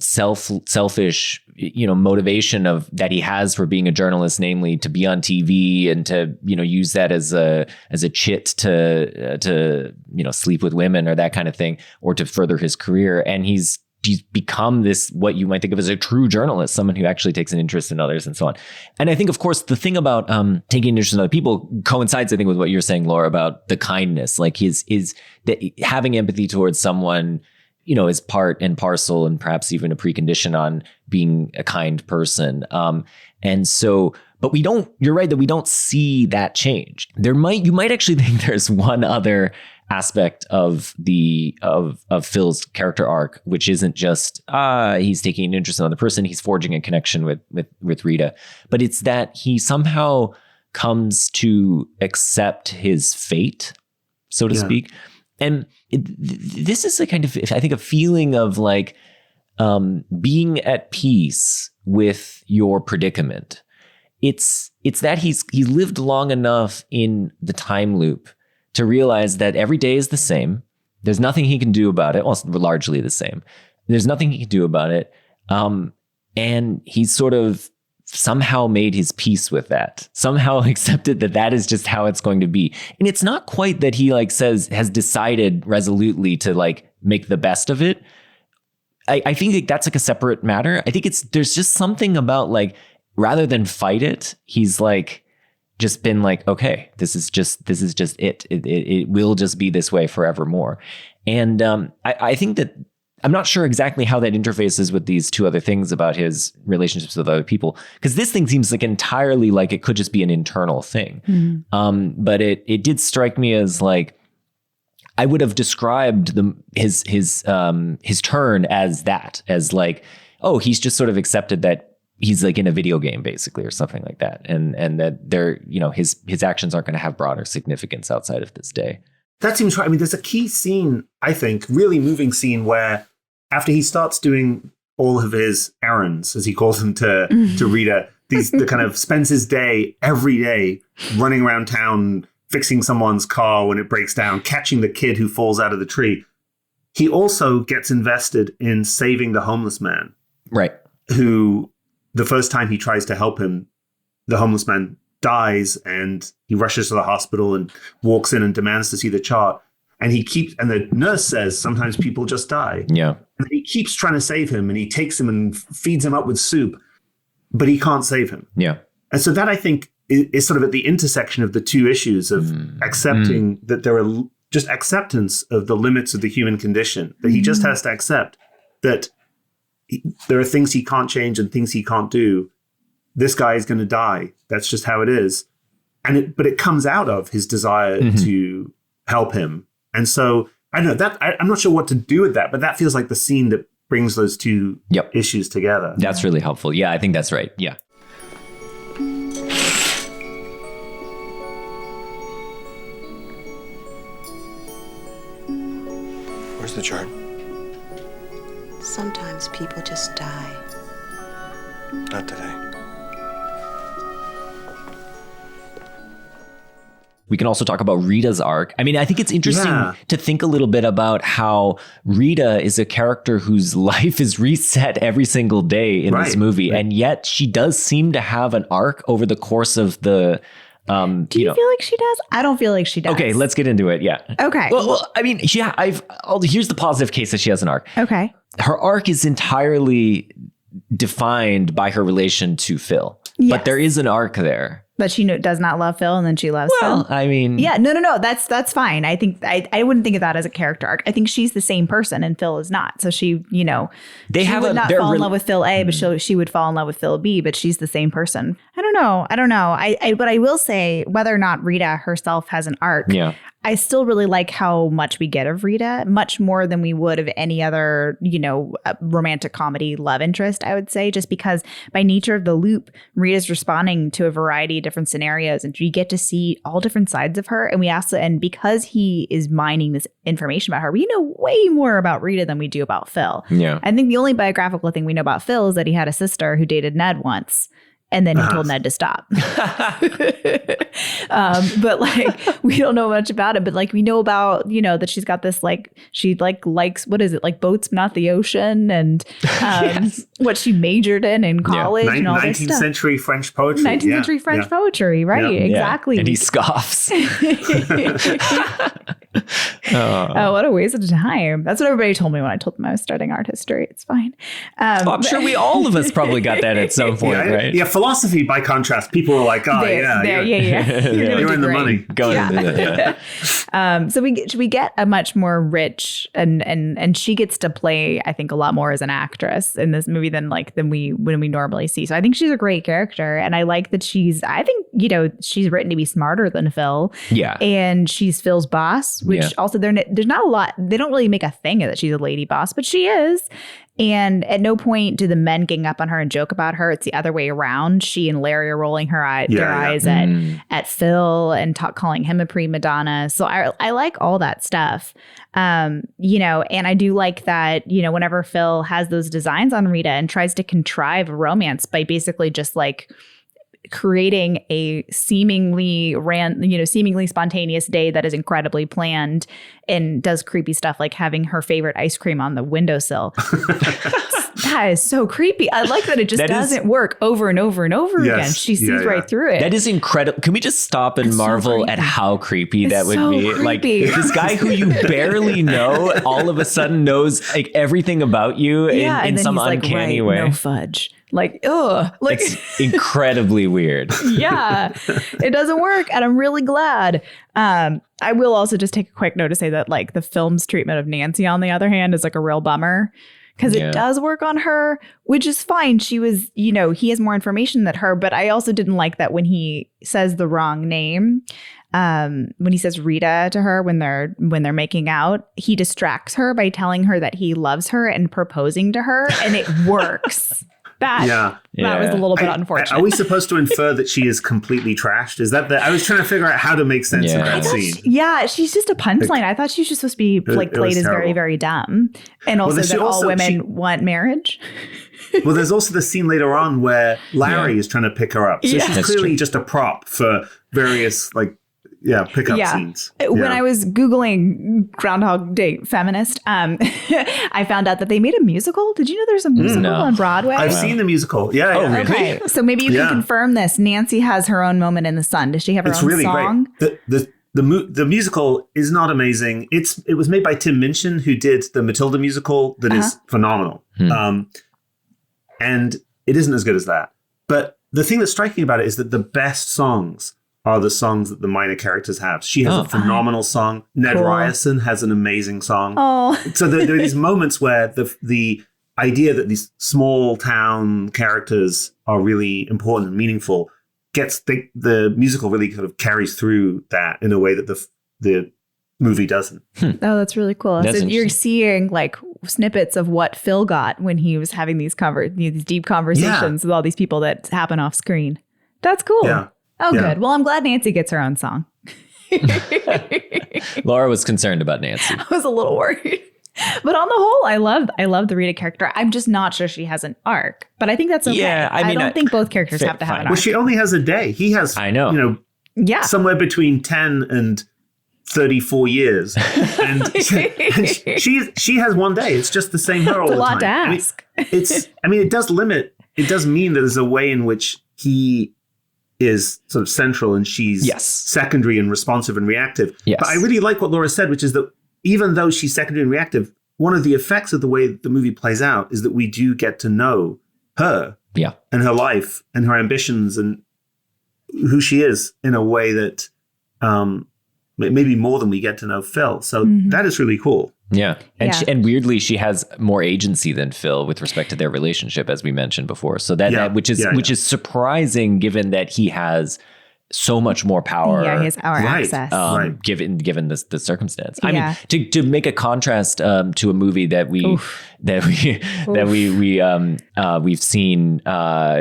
selfish, motivation of that he has for being a journalist, namely to be on TV and to, use that as a chit to sleep with women or that kind of thing, or to further his career. And he's become this, what you might think of as a true journalist, someone who actually takes an interest in others and so on. And I think, of course, the thing about taking interest in other people coincides, I think, with what you're saying, Laura, about the kindness, like is that having empathy towards someone, is part and parcel and perhaps even a precondition on being a kind person. And so, but you're right that we don't see that change. You might actually think there's one other aspect of Phil's character arc, which isn't just he's taking an interest in another person, he's forging a connection with Rita, but it's that he somehow comes to accept his fate, so to speak. And this is a kind of, I think, a feeling of like being at peace with your predicament. It's that he's lived long enough in the time loop to realize that every day is the same. There's nothing he can do about it. Well, it's largely the same. There's nothing he can do about it. And he's sort of somehow made his peace with that, somehow accepted that is just how it's going to be. And it's not quite that he has decided resolutely to make the best of it. I think that's a separate matter. I think there's just something about rather than fight it, he's just been okay, this is just it will just be this way forevermore. And I think that I'm not sure exactly how that interfaces with these two other things about his relationships with other people, because this thing seems like entirely like it could just be an internal thing. But it did strike me as like, I would have described his turn as that, as like, oh, he's just sort of accepted that he's like in a video game basically, or something like that. And that they're, you know, his actions aren't going to have broader significance outside of this day. That seems right. I mean, there's a key scene, I think, really moving scene where after he starts doing all of his errands, as he calls them to Rita, the kind of spends his day every day running around town, fixing someone's car when it breaks down, catching the kid who falls out of the tree. He also gets invested in saving the homeless man. Right. Who, the first time he tries to help him, the homeless man dies and he rushes to the hospital and walks in and demands to see the chart. And the nurse says, sometimes people just die. Yeah. And he keeps trying to save him, and he takes him and feeds him up with soup, but he can't save him. Yeah. And so that, I think, is sort of at the intersection of the two issues of accepting that there are just acceptance of the limits of the human condition, that he just has to accept that there are things he can't change and things he can't do. This guy is going to die. That's just how it is. But it comes out of his desire to help him. And so I don't know that I'm not sure what to do with that, but that feels like the scene that brings those two issues together. That's really helpful. Yeah, I think that's right. Yeah. Where's the chart? Sometimes people just die. Not today. We can also talk about Rita's arc. I mean, I think it's interesting to think a little bit about how Rita is a character whose life is reset every single day in this movie. And yet she does seem to have an arc over the course of the... Do you feel like she does? I don't feel like she does. Okay, let's get into it. Yeah. Okay. Well, I mean, here's the positive case that she has an arc. Okay. Her arc is entirely defined by her relation to Phil. Yes. But there is an arc there. But she does not love Phil, and then she loves Phil. I mean... Yeah, no. That's fine. I think I wouldn't think of that as a character arc. I think she's the same person, and Phil is not. So she, she would not fall in love with Phil A, but she would fall in love with Phil B, but she's the same person. I don't know. But I will say, whether or not Rita herself has an arc, I still really like how much we get of Rita, much more than we would of any other, romantic comedy love interest, I would say, just because by nature of the loop, Rita's responding to a variety of different scenarios, and we get to see all different sides of her. And because he is mining this information about her, we know way more about Rita than we do about Phil. Yeah. I think the only biographical thing we know about Phil is that he had a sister who dated Ned once. And then he told Ned to stop. But we don't know much about it. But we know about, that she's got this she likes, what is it, boats, not the ocean, and what she majored in college and all this stuff. 19th century French poetry. 19th century French poetry, right? Yeah. Exactly. And he scoffs. Oh, what a waste of time. That's what everybody told me when I told them I was studying art history. It's fine. I'm sure all of us probably got that at some point, right? Yeah, philosophy, by contrast, people were like, oh, you're in the money. Going into that, so we get a much more rich, and she gets to play, I think, a lot more as an actress in this movie than we normally see. So I think she's a great character, and I like that she's written to be smarter than Phil. Yeah. And she's Phil's boss, which also there's not a lot. They don't really make a thing that she's a lady boss, but she is. And at no point do the men gang up on her and joke about her. It's the other way around. She and Larry are rolling their eyes at Phil and calling him a prima donna. So I like all that stuff. And I do like that, whenever Phil has those designs on Rita and tries to contrive a romance by basically just creating a seemingly spontaneous day that is incredibly planned and does creepy stuff like having her favorite ice cream on the windowsill. That is so creepy. I like that it just doesn't work over and over and over again. She sees right through it. That is incredible. Can we just stop and marvel at how creepy that would be? Creepy. This guy who you barely know all of a sudden knows everything about you in some uncanny way. No fudge. Like, ugh. Like, It's incredibly weird. yeah, it doesn't work. And I'm really glad. I will also just take a quick note to say that like the film's treatment of Nancy, on the other hand, is like a real bummer. Because it does work on her, which is fine. She was, he has more information than her. But I also didn't like that when he says the wrong name, when he says Rita to her when they're making out, he distracts her by telling her that he loves her and proposing to her, and it works. That was a little bit unfortunate. Are we supposed to infer that she is completely trashed? Is that I was trying to figure out how to make sense of that scene. She's just a punchline. I thought she was just supposed to be like played as very, very dumb. And also that all women want marriage. Well, there's also the scene later on where Larry is trying to pick her up. So she's clearly just a prop for various pickup scenes. When I was Googling Groundhog Day feminist, I found out that they made a musical. Did you know there's a musical on Broadway? I've seen the musical. Yeah. Oh, really? Okay. So maybe you can confirm this. Nancy has her own moment in the sun. Does she have her own really song? Great. The musical is not amazing. It was made by Tim Minchin, who did the Matilda musical that is phenomenal. And it isn't as good as that. But the thing that's striking about it is that the best songs are the songs that the minor characters have. She has a phenomenal song. Ned Ryerson has an amazing song. Oh. So there are these moments where the idea that these small town characters are really important and meaningful the musical really kind of carries through that in a way that the movie doesn't. Oh, that's really cool. So you're seeing like snippets of what Phil got when he was having these deep conversations with all these people that happen off screen. That's cool. Yeah. Oh, good. Well, I'm glad Nancy gets her own song. Laura was concerned about Nancy. I was a little worried. But on the whole, I love the Rita character. I'm just not sure she has an arc. But I think that's okay. Yeah, I don't think both characters have to have an arc. Well, she only has a day. He has, somewhere between 10 and 34 years. And she has one day. It's just the same her all the time. It's a lot to ask. It does mean that there's a way in which he is sort of central and she's secondary and responsive and reactive. Yes. But I really like what Laura said, which is that even though she's secondary and reactive, one of the effects of the way the movie plays out is that we do get to know her and her life and her ambitions and who she is in a way that maybe more than we get to know Phil. So that is really cool. Yeah. And weirdly, she has more agency than Phil with respect to their relationship, as we mentioned before. So which is surprising given that he has so much more power. Yeah, he has our access. Given the circumstance. I mean, to make a contrast to a movie that we've seen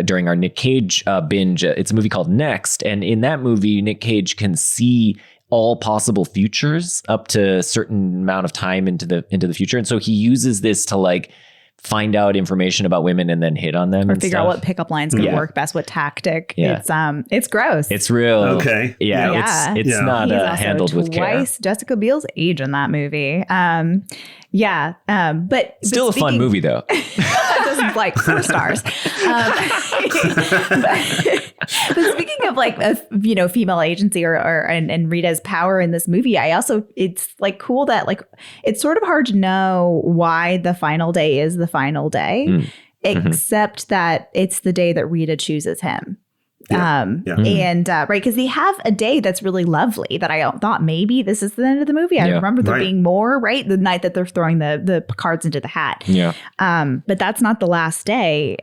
during our Nick Cage binge. It's a movie called Next, and in that movie, Nick Cage can see all possible futures up to a certain amount of time into the future, and so he uses this to like find out information about women and then hit on them or and figure out what pickup lines can work best, what tactic. It's gross. It's real. Okay. It's not handled with care. Twice Jessica Biel's age in that movie. But still a fun movie though. That doesn't like 4 stars. But speaking of like female agency and Rita's power in this movie, it's like cool that like it's sort of hard to know why the final day is the final day, except that it's the day that Rita chooses him. And because they have a day that's really lovely that I thought maybe this is the end of the movie. I remember there being more, right? The night that they're throwing the cards into the hat. But that's not the last day.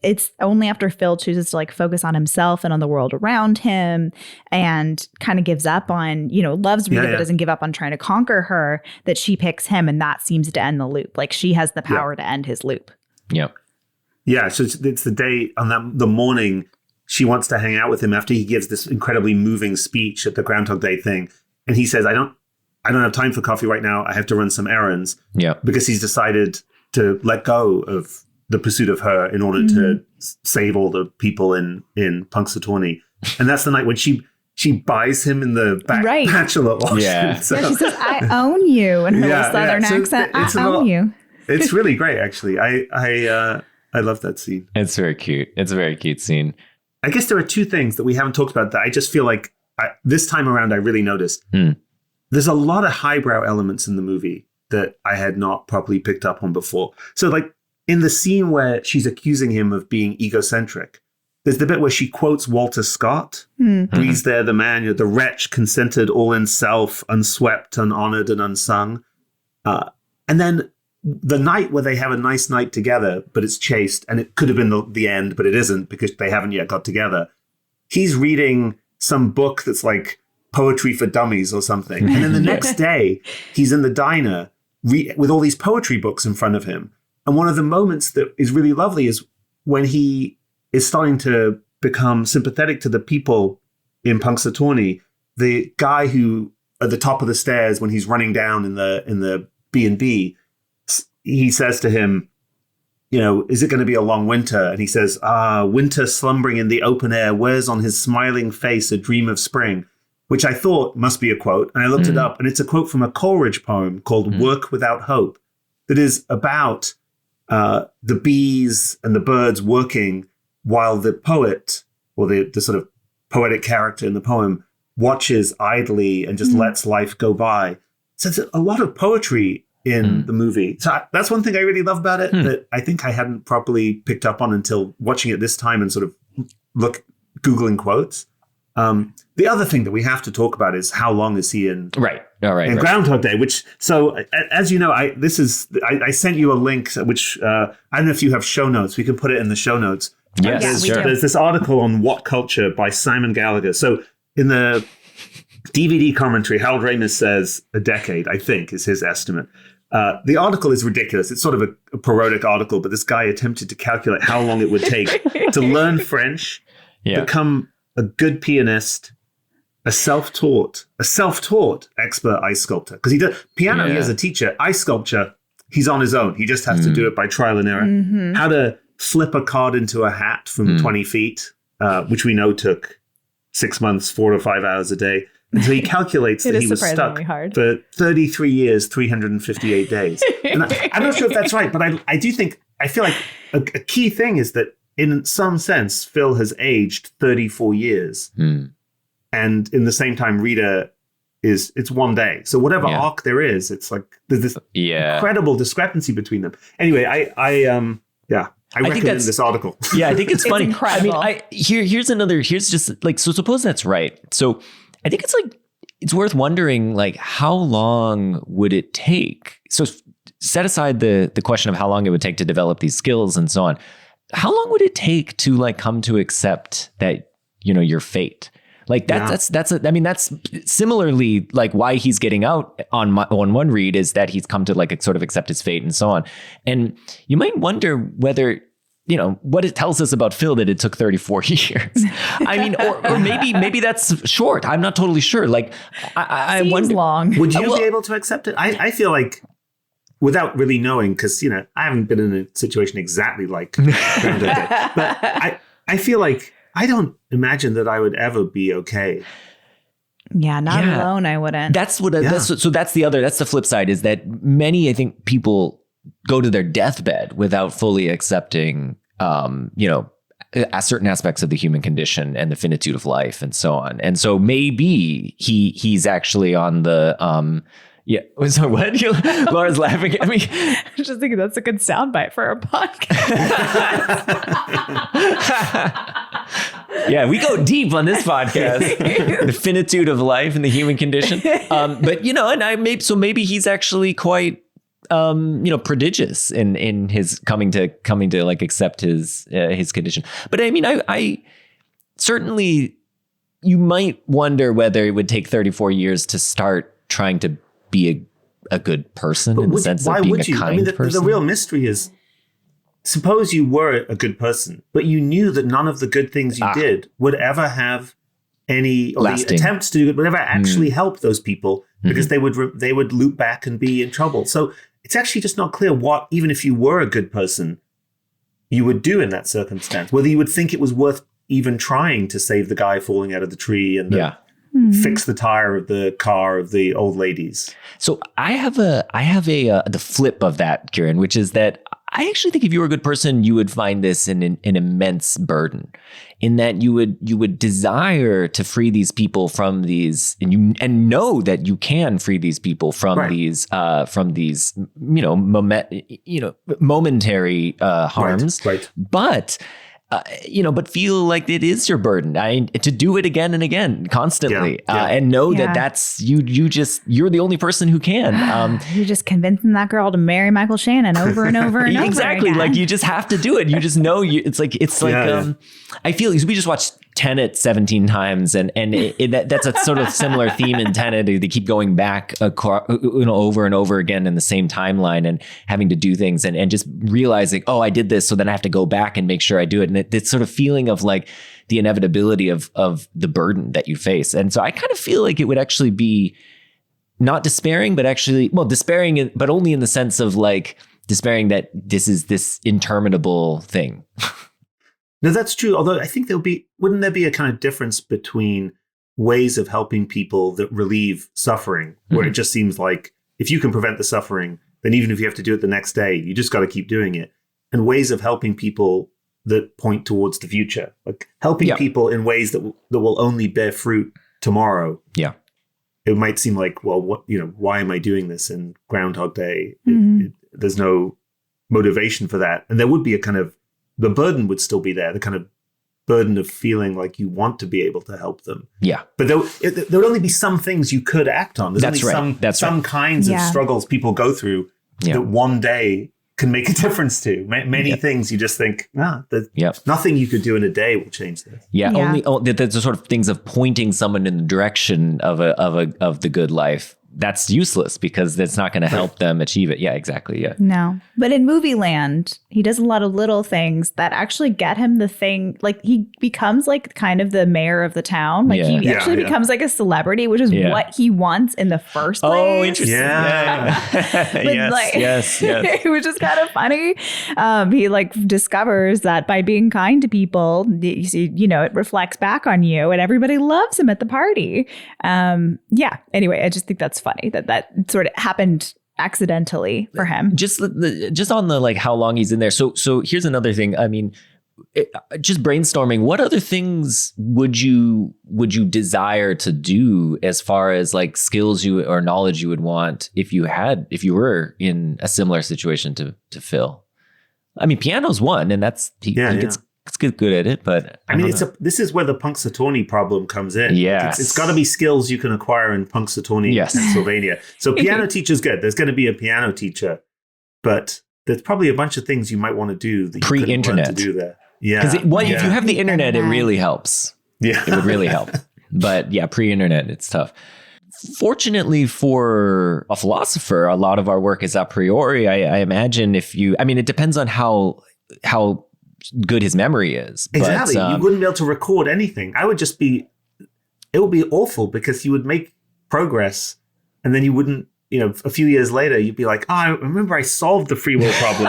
It's only after Phil chooses to like focus on himself and on the world around him and kind of gives up on, loves Rita but doesn't give up on trying to conquer her, that she picks him, and that seems to end the loop. Like she has the power to end his loop. So it's the day on the morning she wants to hang out with him after he gives this incredibly moving speech at the Groundhog Day thing. And he says, I don't have time for coffee right now. I have to run some errands. Because he's decided to let go of the pursuit of her in order to save all the people in Punxsutawney. And that's the night when she buys him in the bachelor auction. So, she says, I own you. In her little southern accent, I own you. It's really great, actually. I love that scene. It's very cute. It's a very cute scene. I guess there are 2 things that we haven't talked about that I just feel like this time around I really noticed. There's a lot of highbrow elements in the movie that I had not properly picked up on before. So like in the scene where she's accusing him of being egocentric, there's the bit where she quotes Walter Scott. Breathes there the man, the wretch consented all in self, unswept, unhonored, and unsung. And then the night where they have a nice night together, but it's chaste, and it could have been the end, but it isn't because they haven't yet got together. He's reading some book that's like poetry for dummies or something. And then the next day, he's in the diner with all these poetry books in front of him. And one of the moments that is really lovely is when he is starting to become sympathetic to the people in Punxsutawney. The guy who, at the top of the stairs, when he's running down in the B&B, he says to him, is it going to be a long winter? And he says, winter slumbering in the open air wears on his smiling face a dream of spring, which I thought must be a quote. And I looked it up, and it's a quote from a Coleridge poem called Work Without Hope, that is about the bees and the birds working while the poet, or the sort of poetic character in the poem, watches idly and just lets life go by. So there's a lot of poetry in the movie. So that's one thing I really love about it that I think I hadn't properly picked up on until watching it this time and sort of Googling quotes. The other thing that we have to talk about is how long is he in? Right. All right. In Groundhog Day, which, so as you know, I sent you a link, which I don't know if you have show notes. We can put it in the show notes. Yes, sure. There's this article on What Culture by Simon Gallagher. So in the DVD commentary, Harold Ramis says a decade, I think, is his estimate. The article is ridiculous. It's sort of a parodic article, but this guy attempted to calculate how long it would take to learn French, become a good pianist, a self-taught expert ice sculptor. Because he does piano, he has a teacher. Ice sculpture, he's on his own. He just has to do it by trial and error. How to flip a card into a hat from 20 feet, which we know took 6 months, 4 to 5 hours a day. And so he calculates that he was stuck for 33 years, 358 days. And I'm not sure if that's right, but I feel like a key thing is that in some sense, Phil has aged 34 years. And in the same time, Rita it's one day. So whatever arc there is, it's like there's this incredible discrepancy between them. Anyway, I recommend this article. Yeah, I think it's funny. Incredible. I mean, here's just like, so suppose that's right. So I think it's worth wondering, like, how long would it take? So set aside the question of how long it would take to develop these skills and so on. How long would it take to like come to accept that, your fate? Like that's similarly like why he's getting out on one read is that he's come to like sort of accept his fate and so on. And you might wonder whether, what it tells us about Phil that it took 34 years. I mean, or maybe that's short. I'm not totally sure. Like I wonder, long. Would you be able to accept it? I feel like, without really knowing, because, I haven't been in a situation exactly like Groundhog Day, but I feel like I don't imagine that I would ever be okay. Yeah, not alone, I wouldn't. That's the flip side is that many, I think, people go to their deathbed without fully accepting, certain aspects of the human condition and the finitude of life and so on. And so maybe he's actually on the, so what? Laura's laughing at me. I was just thinking that's a good soundbite for our podcast. Yeah, we go deep on this podcast. The finitude of life and the human condition. But maybe he's actually quite prodigious in his coming to like accept his condition. But I mean, I certainly, you might wonder whether it would take 34 years to start trying to be a good person, in the sense of being a kind person. The real mystery is, suppose you were a good person, but you knew that none of the good things you did would ever have any, or the attempts to do it would ever actually help those people, because they would loop back and be in trouble. So it's actually just not clear what, even if you were a good person, you would do in that circumstance. Whether you would think it was worth even trying to save the guy falling out of the tree and fix the tire of the car of the old ladies. So I have the flip of that, Kieran, which is that I actually think if you were a good person, you would find this an immense burden, in that you would desire to free these people from these, and know that you can free these people from these momentary harms, but. But feel like it is your burden to do it again and again, constantly, and know that that's you're the only person who can. You're just convincing that girl to marry Michael Shannon over and over and over. Exactly, again. like you just have to do it. You just know it's like I feel we just watched Tenet 17 times, and that's a sort of similar theme in Tenet. They keep going back over and over again in the same timeline, and having to do things, and just realizing, oh, I did this, so then I have to go back and make sure I do it. And this sort of feeling of like the inevitability of the burden that you face. And so I kind of feel like it would actually be not despairing, but actually, despairing, but only in the sense of like despairing that this is this interminable thing. No, that's true. Although I think wouldn't there be a kind of difference between ways of helping people that relieve suffering, where it just seems like if you can prevent the suffering, then even if you have to do it the next day, you just got to keep doing it, and ways of helping people that point towards the future, like helping people in ways that will only bear fruit tomorrow. Yeah. It might seem like, well, why am I doing this in Groundhog Day? There's no motivation for that. And there would be the burden would still be there, the kind of burden of feeling like you want to be able to help them. Yeah. But there would only be some things you could act on. There's some kinds of struggles people go through that one day can make a difference to. Many things you just think, nothing you could do in a day will change this. Only the sort of things of pointing someone in the direction of the good life. That's useless because it's not going to help them achieve it. Yeah, exactly. Yeah. No. But in movie land, he does a lot of little things that actually get him the thing. Like he becomes like kind of the mayor of the town. Like he actually becomes like a celebrity, which is what he wants in the first place. Oh, interesting. Yes. It was just kind of funny. He like discovers that by being kind to people, it reflects back on you, and everybody loves him at the party. Anyway, I just think that's funny that sort of happened accidentally for him. Just on the like how long he's in there. So here's another thing. I mean, just brainstorming. What other things would you desire to do as far as like skills or knowledge you would want if you were in a similar situation to Phil? I mean, piano's one, and he gets good at it, but I mean, this is where the Punxsutawney problem comes in. Yes. It's got to be skills you can acquire in Punxsutawney, Pennsylvania. So piano teacher's good. There's going to be a piano teacher, but there's probably a bunch of things you might want to do that you pre-internet couldn't learn to do there. Yeah, because if you have the internet, it really helps. Yeah, it would really help. But yeah, pre-internet, it's tough. Fortunately for a philosopher, a lot of our work is a priori. I imagine it depends on how good his memory is. Exactly. You wouldn't be able to record anything. It would be awful because you would make progress and then you wouldn't, a few years later, you'd be like, oh, I remember I solved the free will problem.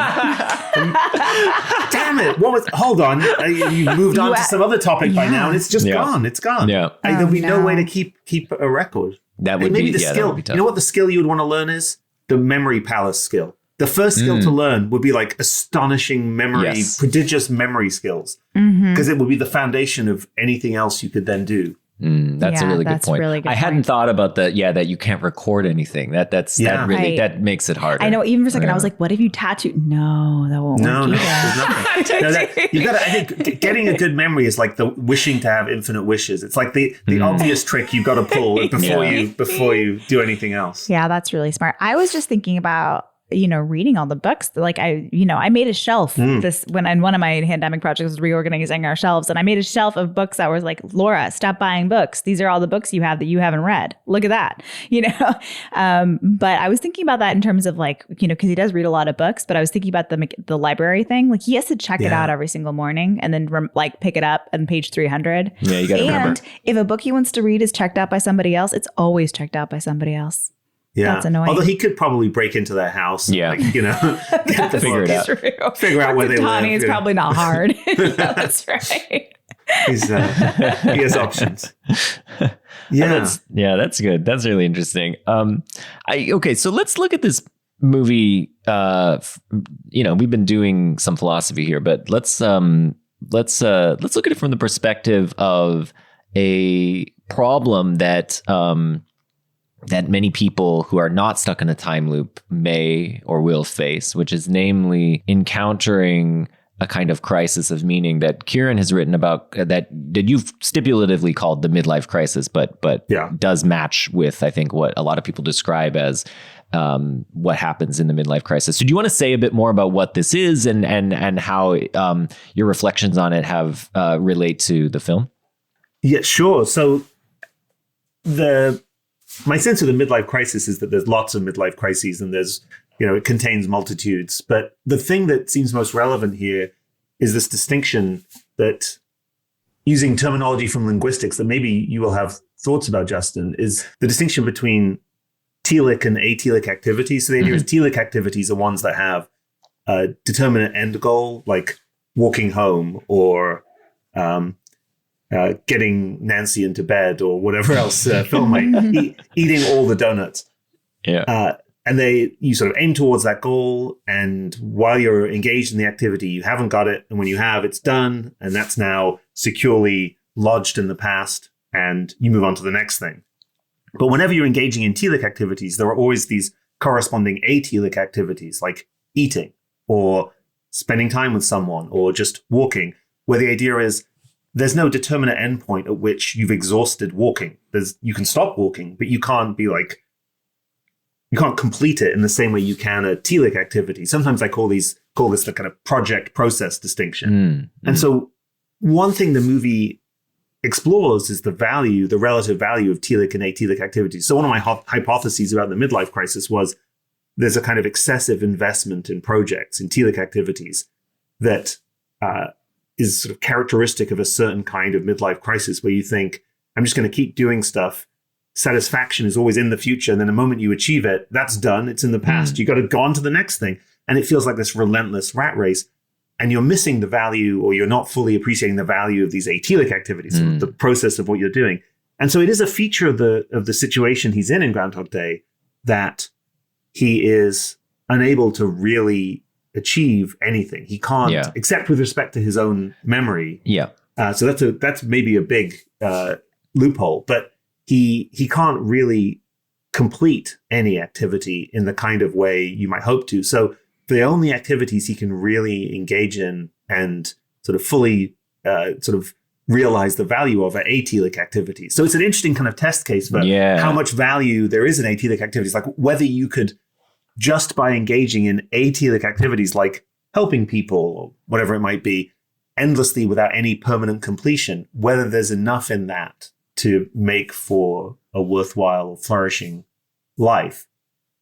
Damn it. Hold on. You moved on to some other topic by now and it's just gone. It's gone. Yeah. And there'll be no way to keep a record. That would be the skill. That would be tough. You know what the skill you would want to learn is? The memory palace skill. The first skill to learn would be like astonishing memory, prodigious memory skills, because it would be the foundation of anything else you could then do. That's a really good point. I hadn't thought about that. Yeah, that you can't record anything. That makes it harder. I know. Even for a second, I was like, "What if you tattoo?" No, that won't work. There's nothing. I think getting a good memory is like the wishing to have infinite wishes. It's like the obvious trick you've got to pull before you do anything else. Yeah, that's really smart. I was just thinking about reading all the books. Like I made a shelf and one of my pandemic projects was reorganizing our shelves, and I made a shelf of books that was like, Laura, stop buying books. These are all the books you have that you haven't read. Look at that, but I was thinking about that in terms of like, because he does read a lot of books, but I was thinking about the library thing. Like he has to check it out every single morning and then pick it up on page 300. Yeah, you got to remember. And if a book he wants to read is checked out by somebody else, it's always checked out by somebody else. Yeah, that's annoying. Although he could probably break into their house. Yeah, get the figure it out. Figure out where they live. Tawny is probably not hard. That's right. He has options. Yeah, that's good. That's really interesting. So let's look at this movie, we've been doing some philosophy here, but let's look at it from the perspective of a problem that that many people who are not stuck in a time loop may or will face, which is namely encountering a kind of crisis of meaning that Kieran has written about, that you've stipulatively called the midlife crisis, but does match with, I think, what a lot of people describe as what happens in the midlife crisis. So do you want to say a bit more about what this is and how your reflections on it have relate to the film? Yeah, sure. So my sense of the midlife crisis is that there's lots of midlife crises, and there's, it contains multitudes. But the thing that seems most relevant here is this distinction that, using terminology from linguistics that maybe you will have thoughts about, Justin, is the distinction between telic and atelic activities. So the idea is telic activities are ones that have a determinate end goal, like walking home or getting Nancy into bed or whatever else Phil might eating all the donuts. Yeah. And you sort of aim towards that goal. And while you're engaged in the activity, you haven't got it. And when you have, it's done. And that's now securely lodged in the past. And you move on to the next thing. But whenever you're engaging in telic activities, there are always these corresponding atelic activities, like eating or spending time with someone or just walking, where the idea is there's no determinate endpoint at which you've exhausted walking. You can stop walking, but you can't you can't complete it in the same way you can a telic activity. Sometimes I call this the kind of project process distinction. And so one thing the movie explores is the relative value of telic and atelic activities. So one of my hypotheses about the midlife crisis was there's a kind of excessive investment in projects, in telic activities, that is sort of characteristic of a certain kind of midlife crisis, where you think, I'm just going to keep doing stuff. Satisfaction is always in the future. And then the moment you achieve it, that's done. It's in the past. You got to go on to the next thing. And it feels like this relentless rat race. And you're missing the value, or you're not fully appreciating the value of these atelic activities, the process of what you're doing. And so it is a feature of the situation he's in Groundhog Day that he is unable to really achieve anything. He can't, except with respect to his own memory. Yeah. So that's maybe a big loophole, but he can't really complete any activity in the kind of way you might hope to. So the only activities he can really engage in and sort of fully sort of realize the value of are atelic activities. So it's an interesting kind of test case for how much value there is in atelic activities, like whether you could, just by engaging in atelic activities like helping people or whatever it might be, endlessly without any permanent completion, whether there's enough in that to make for a worthwhile, flourishing life.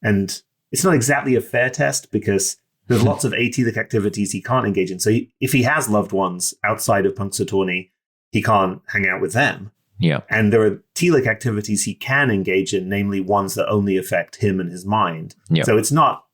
And it's not exactly a fair test, because there's lots of atelic activities he can't engage in. So if he has loved ones outside of Punxsutawney, he can't hang out with them. Yeah. And there are telic activities he can engage in, namely ones that only affect him and his mind. Yeah. So it's not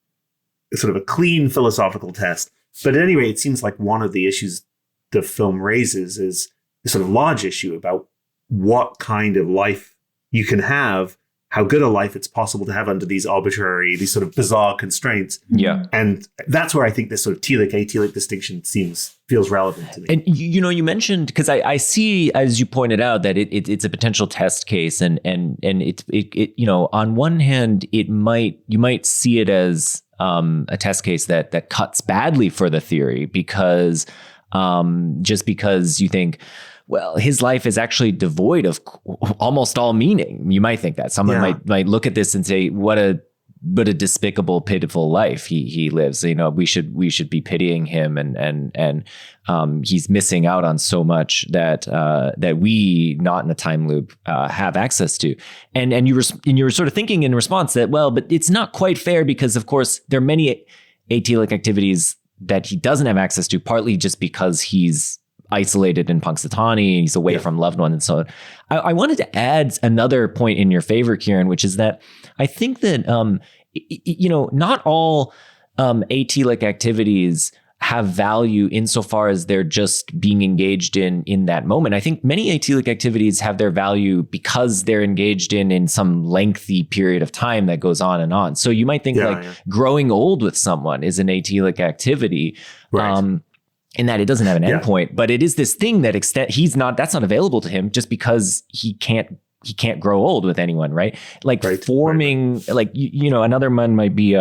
sort of a clean philosophical test. But at any rate, it seems like one of the issues the film raises is a sort of large issue about what kind of life you can have, how good a life it's possible to have under these these sort of bizarre constraints. Yeah. And that's where I think this sort of telic-atelic distinction feels relevant to me. And you mentioned, because I see, as you pointed out, that it's a potential test case, and it on one hand you might see it as a test case that cuts badly for the theory, because just because you think, well, his life is actually devoid of almost all meaning. You might think that someone might look at this and say, what a despicable, pitiful life he lives. We should be pitying him, and he's missing out on so much that we, not in a time loop, have access to. And you were sort of thinking in response that, well, but it's not quite fair, because of course there are many atelic activities that he doesn't have access to, partly just because he's isolated in Punxsutawney and he's away from loved ones and so on. I wanted to add another point in your favor, Kieran, which is that I think that not all atelic activities have value insofar as they're just being engaged in that moment. I think many atelic activities have their value because they're engaged in some lengthy period of time that goes on and on. So you might think growing old with someone is an atelic activity. Right. In that it doesn't have an endpoint, but it is this thing that that's not available to him just because he can't grow old with anyone, right? Like forming, like, another one might be,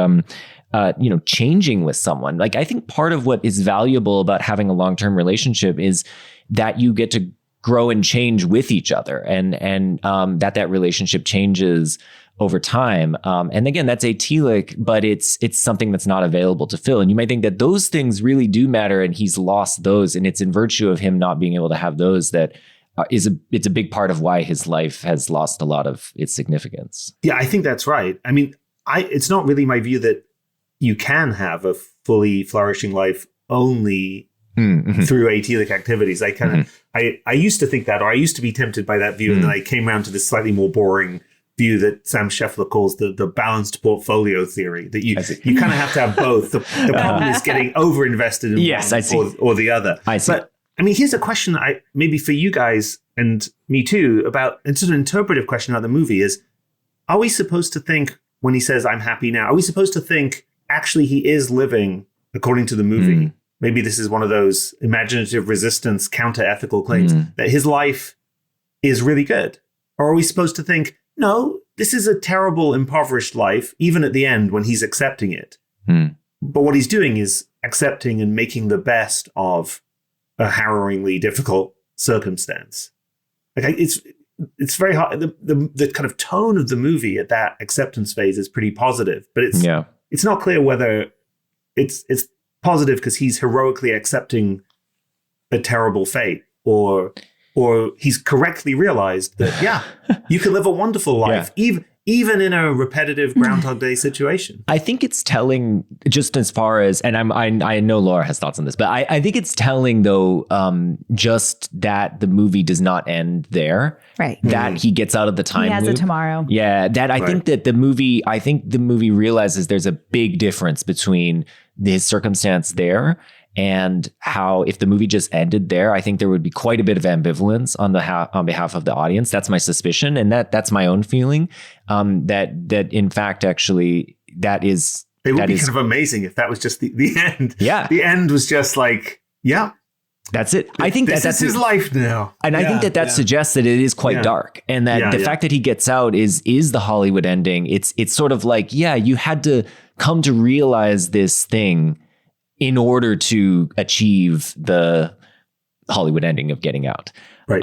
changing with someone. Like, I think part of what is valuable about having a long-term relationship is that you get to grow and change with each other, and that relationship changes over time. And again, that's atelic, but it's something that's not available to Phil. And you might think that those things really do matter, and he's lost those. And it's in virtue of him not being able to have those that it's a big part of why his life has lost a lot of its significance. Yeah, I think that's right. I mean, it's not really my view that you can have a fully flourishing life only through atelic activities. I kind of, I used to think that, or I used to be tempted by that view. And then I came around to this slightly more boring view that Sam Scheffler calls the balanced portfolio theory, that you kind of have to have both. The problem is getting overinvested in one or the other. I see. But I mean, here's a question maybe for you guys and me too, about, it's an interpretive question about the movie is, are we supposed to think when he says, I'm happy now, are we supposed to think actually he is living according to the movie? Maybe this is one of those imaginative resistance, counter-ethical claims that his life is really good. Or are we supposed to think, no, this is a terrible, impoverished life, even at the end when he's accepting it. But what he's doing is accepting and making the best of a harrowingly difficult circumstance. Like, it's very hard. The kind of tone of the movie at that acceptance phase is pretty positive, but it's not clear whether it's positive because he's heroically accepting a terrible fate, or he's correctly realized that, you can live a wonderful life, even in a repetitive Groundhog Day situation. I think it's telling, just as far as, and I know Laura has thoughts on this, but I think it's telling though, just that the movie does not end there. Right. That he gets out of the time loop. He has a tomorrow. Yeah. That I think that the movie realizes there's a big difference between his circumstance there and how, if the movie just ended there, I think there would be quite a bit of ambivalence on behalf of the audience. That's my suspicion, and that's my own feeling. That in fact, actually, that is. It would be kind of amazing if that was just the end. Yeah, the end was just like, that's it. I think that's his life now, and I think that suggests that it is quite dark, and that the fact that he gets out is the Hollywood ending. It's sort of like, you had to come to realize this thing in order to achieve the Hollywood ending of getting out. Right.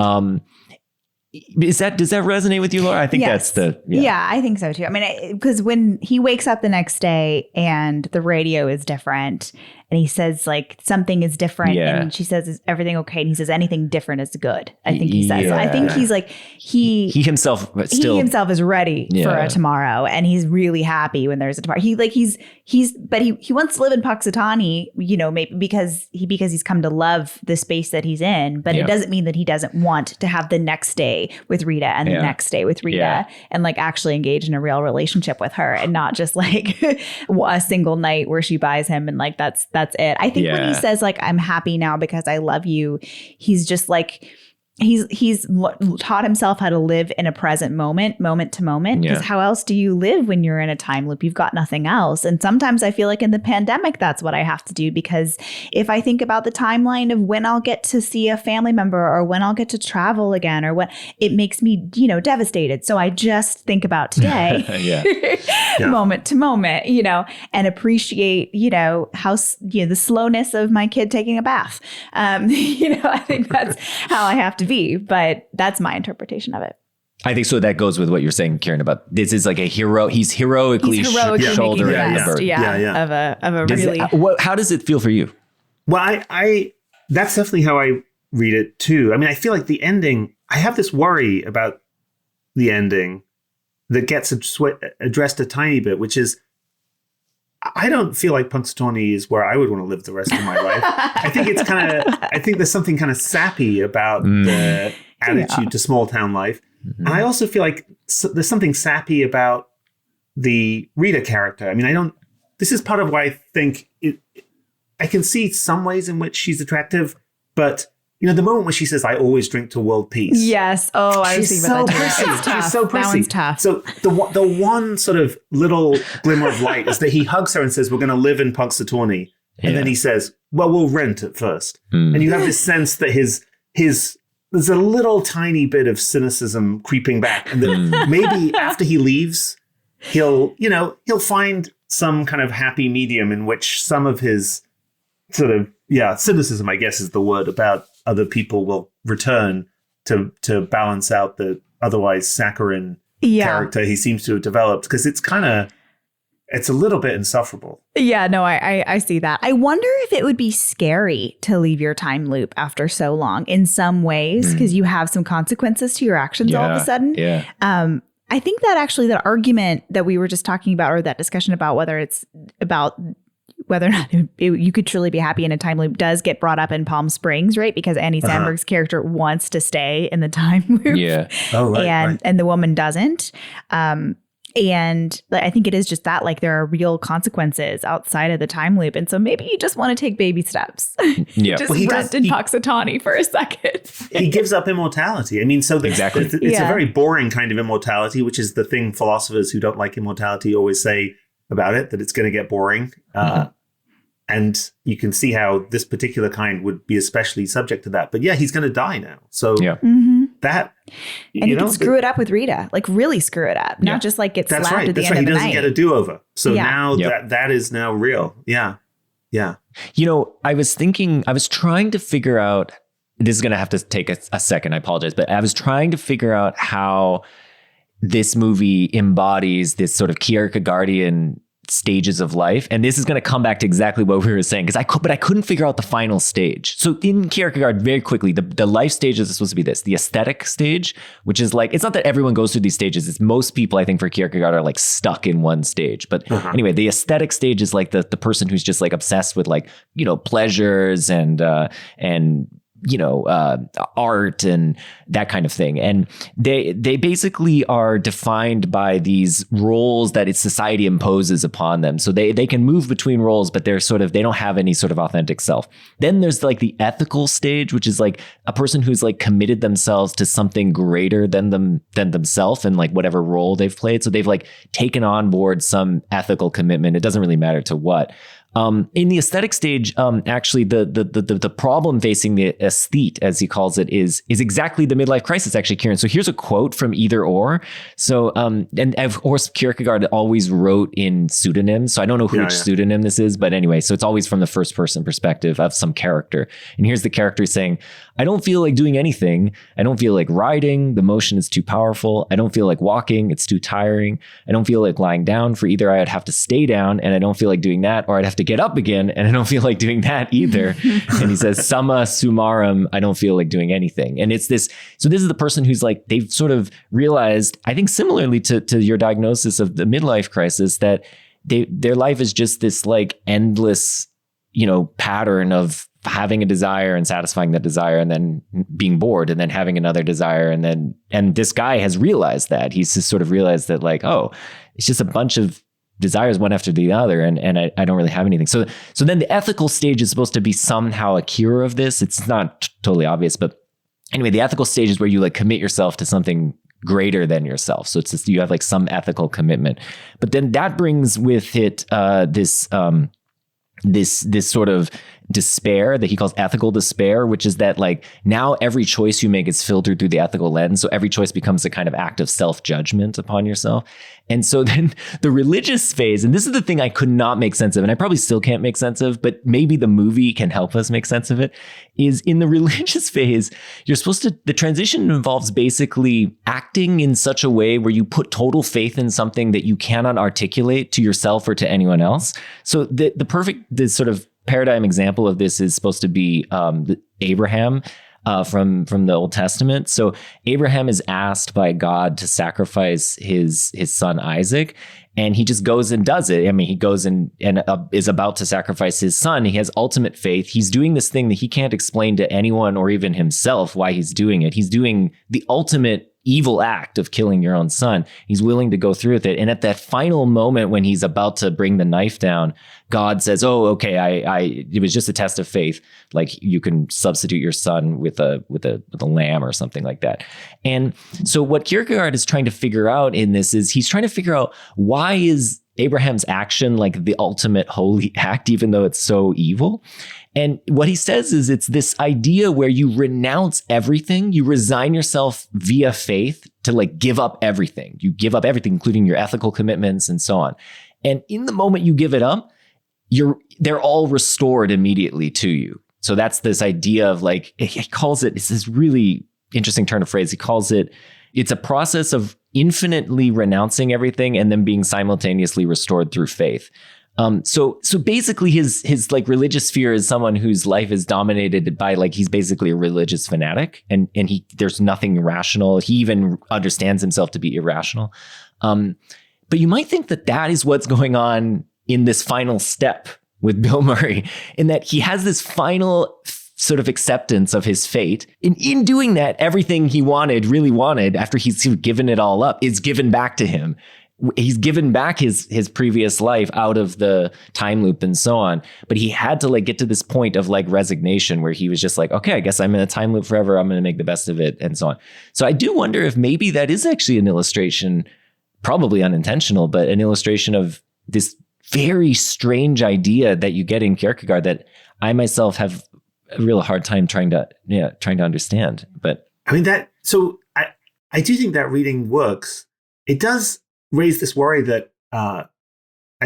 Does that resonate with you, Laura? I think that's I think so too. I mean, because when he wakes up the next day and the radio is different, and he says like something is different, and she says, is everything okay? And he says anything different is good. I think he says. So I think he's like he himself is ready for a tomorrow, and he's really happy when there's a tomorrow. He wants to live in Puxatawny, maybe because he's come to love the space that he's in, but it doesn't mean that he doesn't want to have the next day with Rita and the next day with Rita and like actually engage in a real relationship with her, and not just like a single night where she buys him and like that's it. I think when he says like, I'm happy now because I love you, he's just like, he's taught himself how to live in a present moment to moment, because how else do you live when you're in a time loop? You've got nothing else. And sometimes I feel like in the pandemic, that's what I have to do, because if I think about the timeline of when I'll get to see a family member or when I'll get to travel again, or when, it makes me, devastated. So I just think about today, moment to moment, and appreciate, how, the slowness of my kid taking a bath. I think that's how I have to be, but that's my interpretation of it. I think so. That goes with what you're saying, Kieran, about this is like a hero. He's heroically shouldering the burden. How does it feel for you? Well, I that's definitely how I read it too. I mean, I feel like the ending, I have this worry about the ending that gets addressed a tiny bit, which is, I don't feel like Punxsutawney is where I would want to live the rest of my life. I think there's something kind of sappy about the attitude to small town life. Mm-hmm. And I also feel like there's something sappy about the Rita character. I mean, this is part of why I think I can see some ways in which she's attractive, but the moment when she says, "I always drink to world peace." Yes. Oh, I was thinking about that too. It's tough. She's so prissy. That one's tough. So the one sort of little glimmer of light is that he hugs her and says, "We're going to live in Punxsutawney," and then he says, "Well, we'll rent at first." And you have this sense that his there's a little tiny bit of cynicism creeping back, and that maybe after he leaves, he'll find some kind of happy medium in which some of his sort of cynicism, I guess is the word, about other people will return to balance out the otherwise saccharine character he seems to have developed, because it's a little bit insufferable. Yeah, no, I see that. I wonder if it would be scary to leave your time loop after so long in some ways, because you have some consequences to your actions all of a sudden. Yeah. I think that actually that argument that we were just talking about, or that discussion about whether it's about whether or not you could truly be happy in a time loop, does get brought up in Palm Springs, right? Because Andy Samberg's character wants to stay in the time loop. Yeah. Oh, right. And the woman doesn't. And I think it is just that, like, there are real consequences outside of the time loop. And so maybe you just want to take baby steps. Yeah. Just rest in Punxsutawney for a second. He gives up immortality. I mean, so Exactly. it's a very boring kind of immortality, which is the thing philosophers who don't like immortality always say about it, that it's going to get boring. And you can see how this particular kind would be especially subject to that. But yeah, he's going to die now. So that, and you can screw it up with Rita, like really screw it up, not just like get slapped at the end of the night. He doesn't get a do-over. So now that is now real. Yeah. Yeah. I was trying to figure out, this is going to have to take a second, I apologize, but I was trying to figure out how this movie embodies this sort of Kierkegaardian stages of life. And this is going to come back to exactly what we were saying, because I couldn't figure out the final stage. So in Kierkegaard, very quickly, the life stages are supposed to be this: the aesthetic stage, which is like, it's not that everyone goes through these stages. It's most people, I think, for Kierkegaard are like stuck in one stage. But anyway, the aesthetic stage is like the person who's just like obsessed with like, pleasures and art and that kind of thing. And they basically are defined by these roles that society imposes upon them. So they can move between roles, but they don't have any sort of authentic self. Then there's like the ethical stage, which is like a person who's like committed themselves to something greater than themselves and like whatever role they've played. So they've like taken on board some ethical commitment. It doesn't really matter to what. In the aesthetic stage, actually, the problem facing the aesthete, as he calls it, is exactly the midlife crisis, actually, Kieran. So here's a quote from Either Or. So, and of course, Kierkegaard always wrote in pseudonyms. So I don't know which pseudonym this is, but anyway, so it's always from the first person perspective of some character. And here's the character saying, "I don't feel like doing anything. I don't feel like riding. The motion is too powerful. I don't feel like walking. It's too tiring. I don't feel like lying down, for either I'd have to stay down and I don't feel like doing that, or I'd have to get up again and I don't feel like doing that either." And he says, "Summa summarum, I don't feel like doing anything." And it's this, so this is the person who's like, they've sort of realized, I think similarly to your diagnosis of the midlife crisis, that their life is just this like endless, pattern of having a desire and satisfying that desire and then being bored and then having another desire. And this guy has realized that. He's just sort of realized that like, oh, it's just a bunch of desires one after the other. And I don't really have anything. So then the ethical stage is supposed to be somehow a cure of this. It's not totally obvious, but anyway, the ethical stage is where you like commit yourself to something greater than yourself. So it's just, you have like some ethical commitment, but then that brings with it this sort of despair that he calls ethical despair, which is that like now every choice you make is filtered through the ethical lens. So every choice becomes a kind of act of self-judgment upon yourself. And so then the religious phase, and this is the thing I could not make sense of, and I probably still can't make sense of, but maybe the movie can help us make sense of it, is in the religious phase, you're supposed to, the transition involves basically acting in such a way where you put total faith in something that you cannot articulate to yourself or to anyone else. So the sort of paradigm example of this is supposed to be Abraham from the Old Testament. So Abraham is asked by God to sacrifice his son Isaac, and he just goes and does it. I mean, he goes and is about to sacrifice his son. He has ultimate faith. He's doing this thing that he can't explain to anyone or even himself why he's doing it. He's doing the ultimate evil act of killing your own son. He's willing to go through with it. And at that final moment when he's about to bring the knife down, God says, "Oh, okay, it was just a test of faith. Like you can substitute your son with a lamb or something like that." And so what Kierkegaard is trying to figure out in this is he's trying to figure out, why is Abraham's action like the ultimate holy act, even though it's so evil? And what he says is it's this idea where you renounce everything, you resign yourself via faith to like give up everything. You give up everything, including your ethical commitments and so on. And in the moment you give it up, they're all restored immediately to you. So that's this idea of like, he calls it, it's this really interesting turn of phrase. He calls it, it's a process of infinitely renouncing everything and then being simultaneously restored through faith. So basically his like religious sphere is someone whose life is dominated by like, he's basically a religious fanatic and there's nothing rational. He even understands himself to be irrational. But you might think that is what's going on in this final step with Bill Murray, in that he has this final sort of acceptance of his fate. In doing that, everything he really wanted, after he's sort of given it all up, is given back to him. He's given back his previous life out of the time loop and so on. But he had to like get to this point of like resignation where he was just like, okay, I guess I'm in a time loop forever. I'm going to make the best of it and so on. So I do wonder if maybe that is actually an illustration, probably unintentional, but an illustration of this very strange idea that you get in Kierkegaard that I myself have a real hard time trying to understand. But I mean I do think that reading works. It does raise this worry that I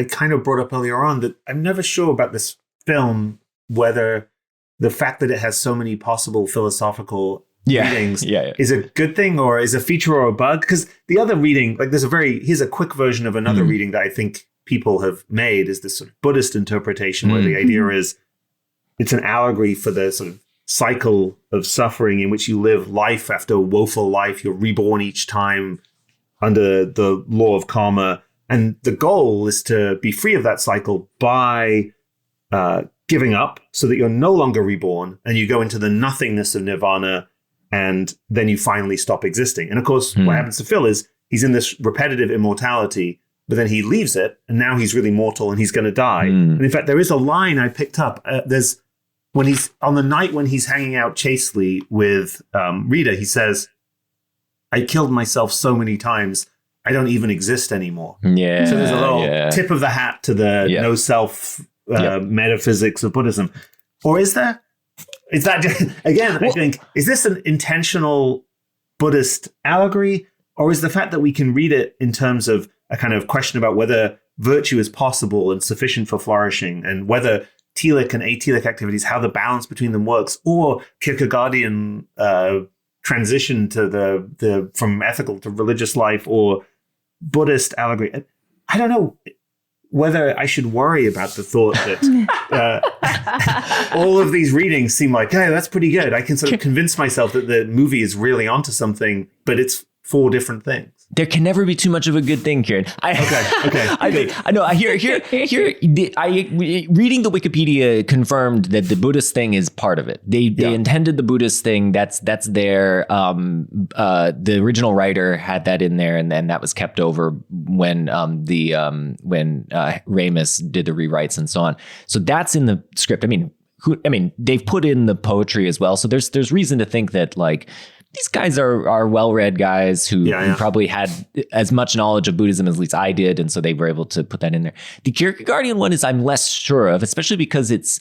kind of brought up earlier on, that I'm never sure about this film, whether the fact that it has so many possible philosophical readings is a good thing or is a feature or a bug. Because the other reading, like here's a quick version of another reading that I think people have made, is this sort of Buddhist interpretation where the idea is it's an allegory for the sort of cycle of suffering in which you live life after a woeful life. You're reborn each time under the law of karma. And the goal is to be free of that cycle by giving up so that you're no longer reborn and you go into the nothingness of nirvana, and then you finally stop existing. And of course, what happens to Phil is he's in this repetitive immortality, but then he leaves it and now he's really mortal and he's going to die. And in fact, there is a line I picked up. There's when he's on the night when he's hanging out chastely with Rita, he says, "I killed myself so many times, I don't even exist anymore." Yeah. So there's a little tip of the hat to the no self metaphysics of Buddhism. Or is there? Is that again? I think, is this an intentional Buddhist allegory, or is the fact that we can read it in terms of a kind of question about whether virtue is possible and sufficient for flourishing, and whether telic and atelic activities, how the balance between them works, or Kierkegaardian transition to the from ethical to religious life, or Buddhist allegory? I don't know whether I should worry about the thought that all of these readings seem like, hey, that's pretty good. I can sort of convince myself that the movie is really onto something, but it's 4 different things. There can never be too much of a good thing, Kieran. Okay. I know. Reading the Wikipedia confirmed that the Buddhist thing is part of it. They intended the Buddhist thing. That's there. The original writer had that in there, and then that was kept over when Ramus did the rewrites and so on. So that's in the script. I mean, they've put in the poetry as well. So there's reason to think that like, these guys are well-read guys who probably had as much knowledge of Buddhism as at least I did, and so they were able to put that in there. The Kierkegaardian one is I'm less sure of, especially because it's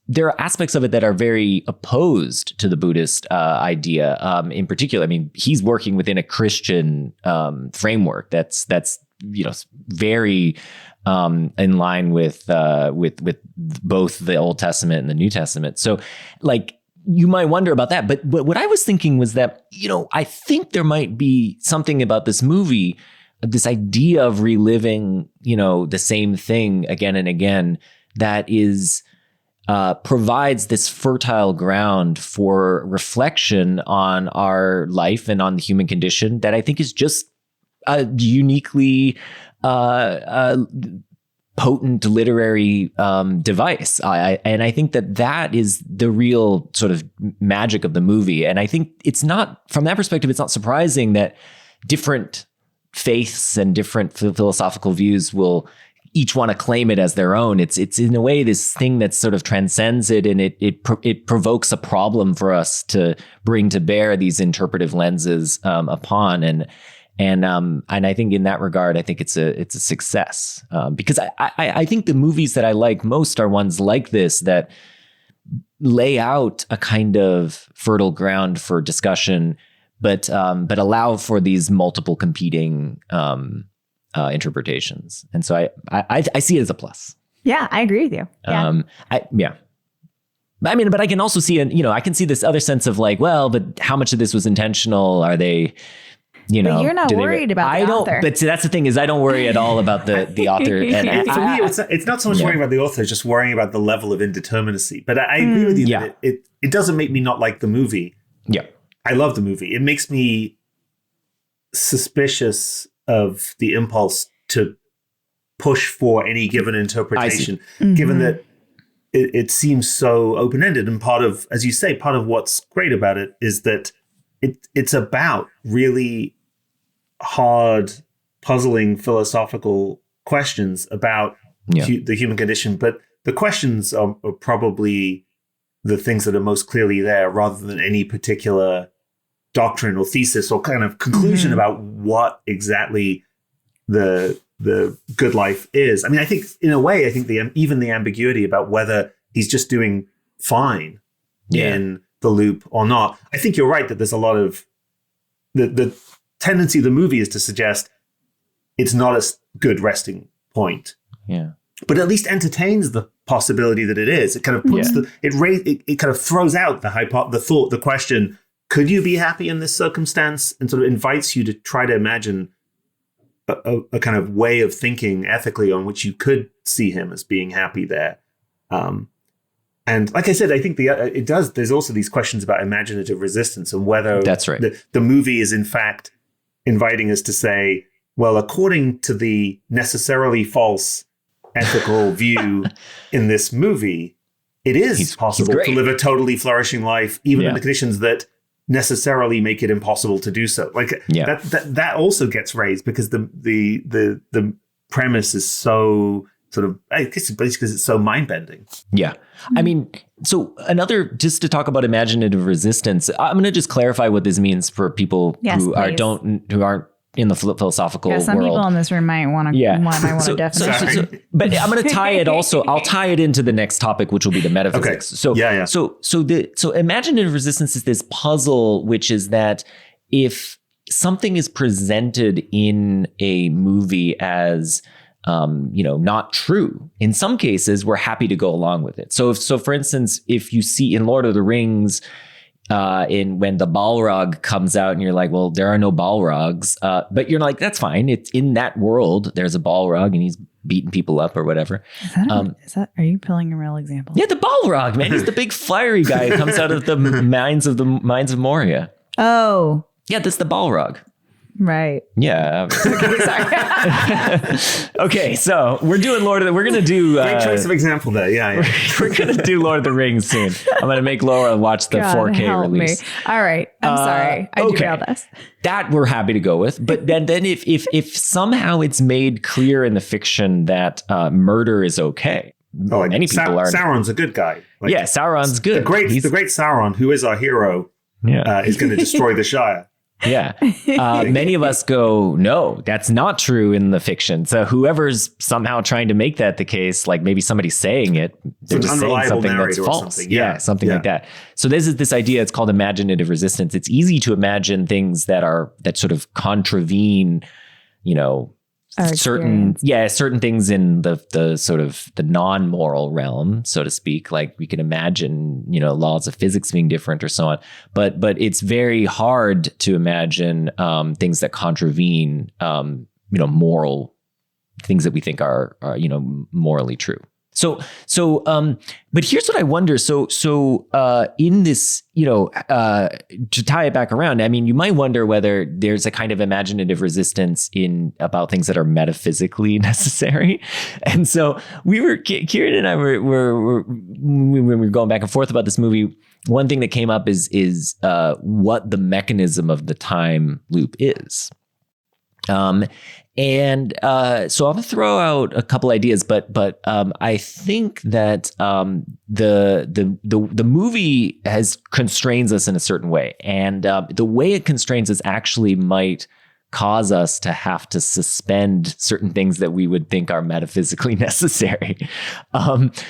there are aspects of it that are very opposed to the Buddhist idea. In particular, I mean, he's working within a Christian framework that's very in line with both the Old Testament and the New Testament. So, like, you might wonder about that. But what I was thinking was that, I think there might be something about this movie, this idea of reliving, the same thing again and again, that is provides this fertile ground for reflection on our life and on the human condition that I think is just uniquely potent literary device. And I think that is the real sort of magic of the movie. And I think it's not, from that perspective, it's not surprising that different faiths and different philosophical views will each want to claim it as their own. It's in a way this thing that sort of transcends it, and it provokes a problem for us to bring to bear these interpretive lenses upon. And I think in that regard, I think it's a success, because I think the movies that I like most are ones like this that lay out a kind of fertile ground for discussion, but allow for these multiple competing interpretations. And so I see it as a plus. Yeah, I agree with you. Yeah. I mean, but I can also see, I can see this other sense of like, well, but how much of this was intentional? Are they? But you're not worried about the author. But that's the thing, is I don't worry at all about the author. And for me, it's not so much worrying about the author, it's just worrying about the level of indeterminacy. But I agree with you that it doesn't make me not like the movie. Yeah. I love the movie. It makes me suspicious of the impulse to push for any given interpretation, given that it seems so open-ended. And part of, as you say, part of what's great about it is that it's about really hard, puzzling philosophical questions about the human condition. But the questions are probably the things that are most clearly there, rather than any particular doctrine or thesis or kind of conclusion about what exactly the good life is. I mean, I think in a way, even the ambiguity about whether he's just doing fine in the loop or not. I think you're right that there's a lot of the tendency of the movie is to suggest it's not a good resting point. Yeah. But at least entertains the possibility that it is. It kind of puts it kind of throws out the question, could you be happy in this circumstance? And sort of invites you to try to imagine a kind of way of thinking ethically on which you could see him as being happy there. And like I said, I think it does. There's also these questions about imaginative resistance and whether that's right. The movie is in fact inviting us to say, well, according to the necessarily false ethical view in this movie, it is possible to live a totally flourishing life, even in the conditions that necessarily make it impossible to do so. Like that also gets raised because the premise is so sort of, I guess it's because it's so mind-bending. Yeah. I mean, so just to talk about imaginative resistance, I'm going to just clarify what this means for people who aren't in the philosophical world. Some people in this room might want to definitely. But I'm going to tie it also. I'll tie it into the next topic, which will be the metaphysics. Okay. So imaginative resistance is this puzzle, which is that if something is presented in a movie as not true, in some cases we're happy to go along with it. So for instance, if you see in Lord of the Rings, when the Balrog comes out and you're like, well, there are no Balrogs, but you're like, that's fine. It's in that world. There's a Balrog and he's beating people up or whatever. Are you pulling a real example? Yeah, the Balrog, man. He's the big fiery guy who comes out of the mines of Moria. Oh, yeah, that's the Balrog. Right. Yeah. Okay, sorry. Okay, so we're doing we're going to do... Great choice of example there, yeah. We're going to do Lord of the Rings soon. I'm going to make Laura watch the 4K release. Me. All right, I'm sorry. I derailed us. That we're happy to go with. But then if somehow it's made clear in the fiction that murder is okay, many people aren't. Sauron's a good guy. Sauron's good. The great Sauron, who is our hero, is going to destroy the Shire. Yeah. Many of us go, no, that's not true in the fiction. So whoever's somehow trying to make that the case, like maybe somebody's saying it, they're just saying something that's false. Something like that. So this idea, it's called imaginative resistance. It's easy to imagine things that sort of contravene, certain things in the sort of the non-moral realm, so to speak. Like we can imagine, laws of physics being different or so on. But it's very hard to imagine things that contravene, moral things that we think are morally true. But here's what I wonder. In this, to tie it back around, I mean, you might wonder whether there's a kind of imaginative resistance about things that are metaphysically necessary. And so Kieran and I were when we were going back and forth about this movie, one thing that came up is what the mechanism of the time loop is. So I'm gonna throw out a couple ideas, but I think that the movie constrains us in a certain way, and the way it constrains us actually might cause us to have to suspend certain things that we would think are metaphysically necessary.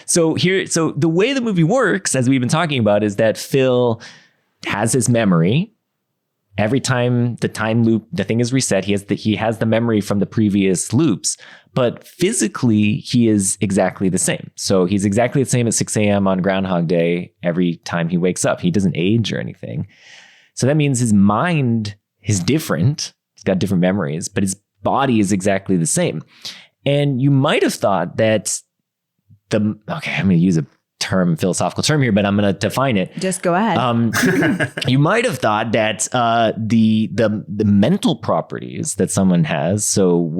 So the way the movie works, as we've been talking about, is that Phil has his memory. Every time the time loop, the thing is reset, he has the memory from the previous loops, but physically he is exactly the same. So he's exactly the same at 6 a.m. on Groundhog Day every time he wakes up. He doesn't age or anything. So that means his mind is different. He's got different memories, but his body is exactly the same. And you might have thought that I'm going to use a philosophical term here, but I'm going to define it. Just go ahead. You might have thought that the mental properties that someone has, so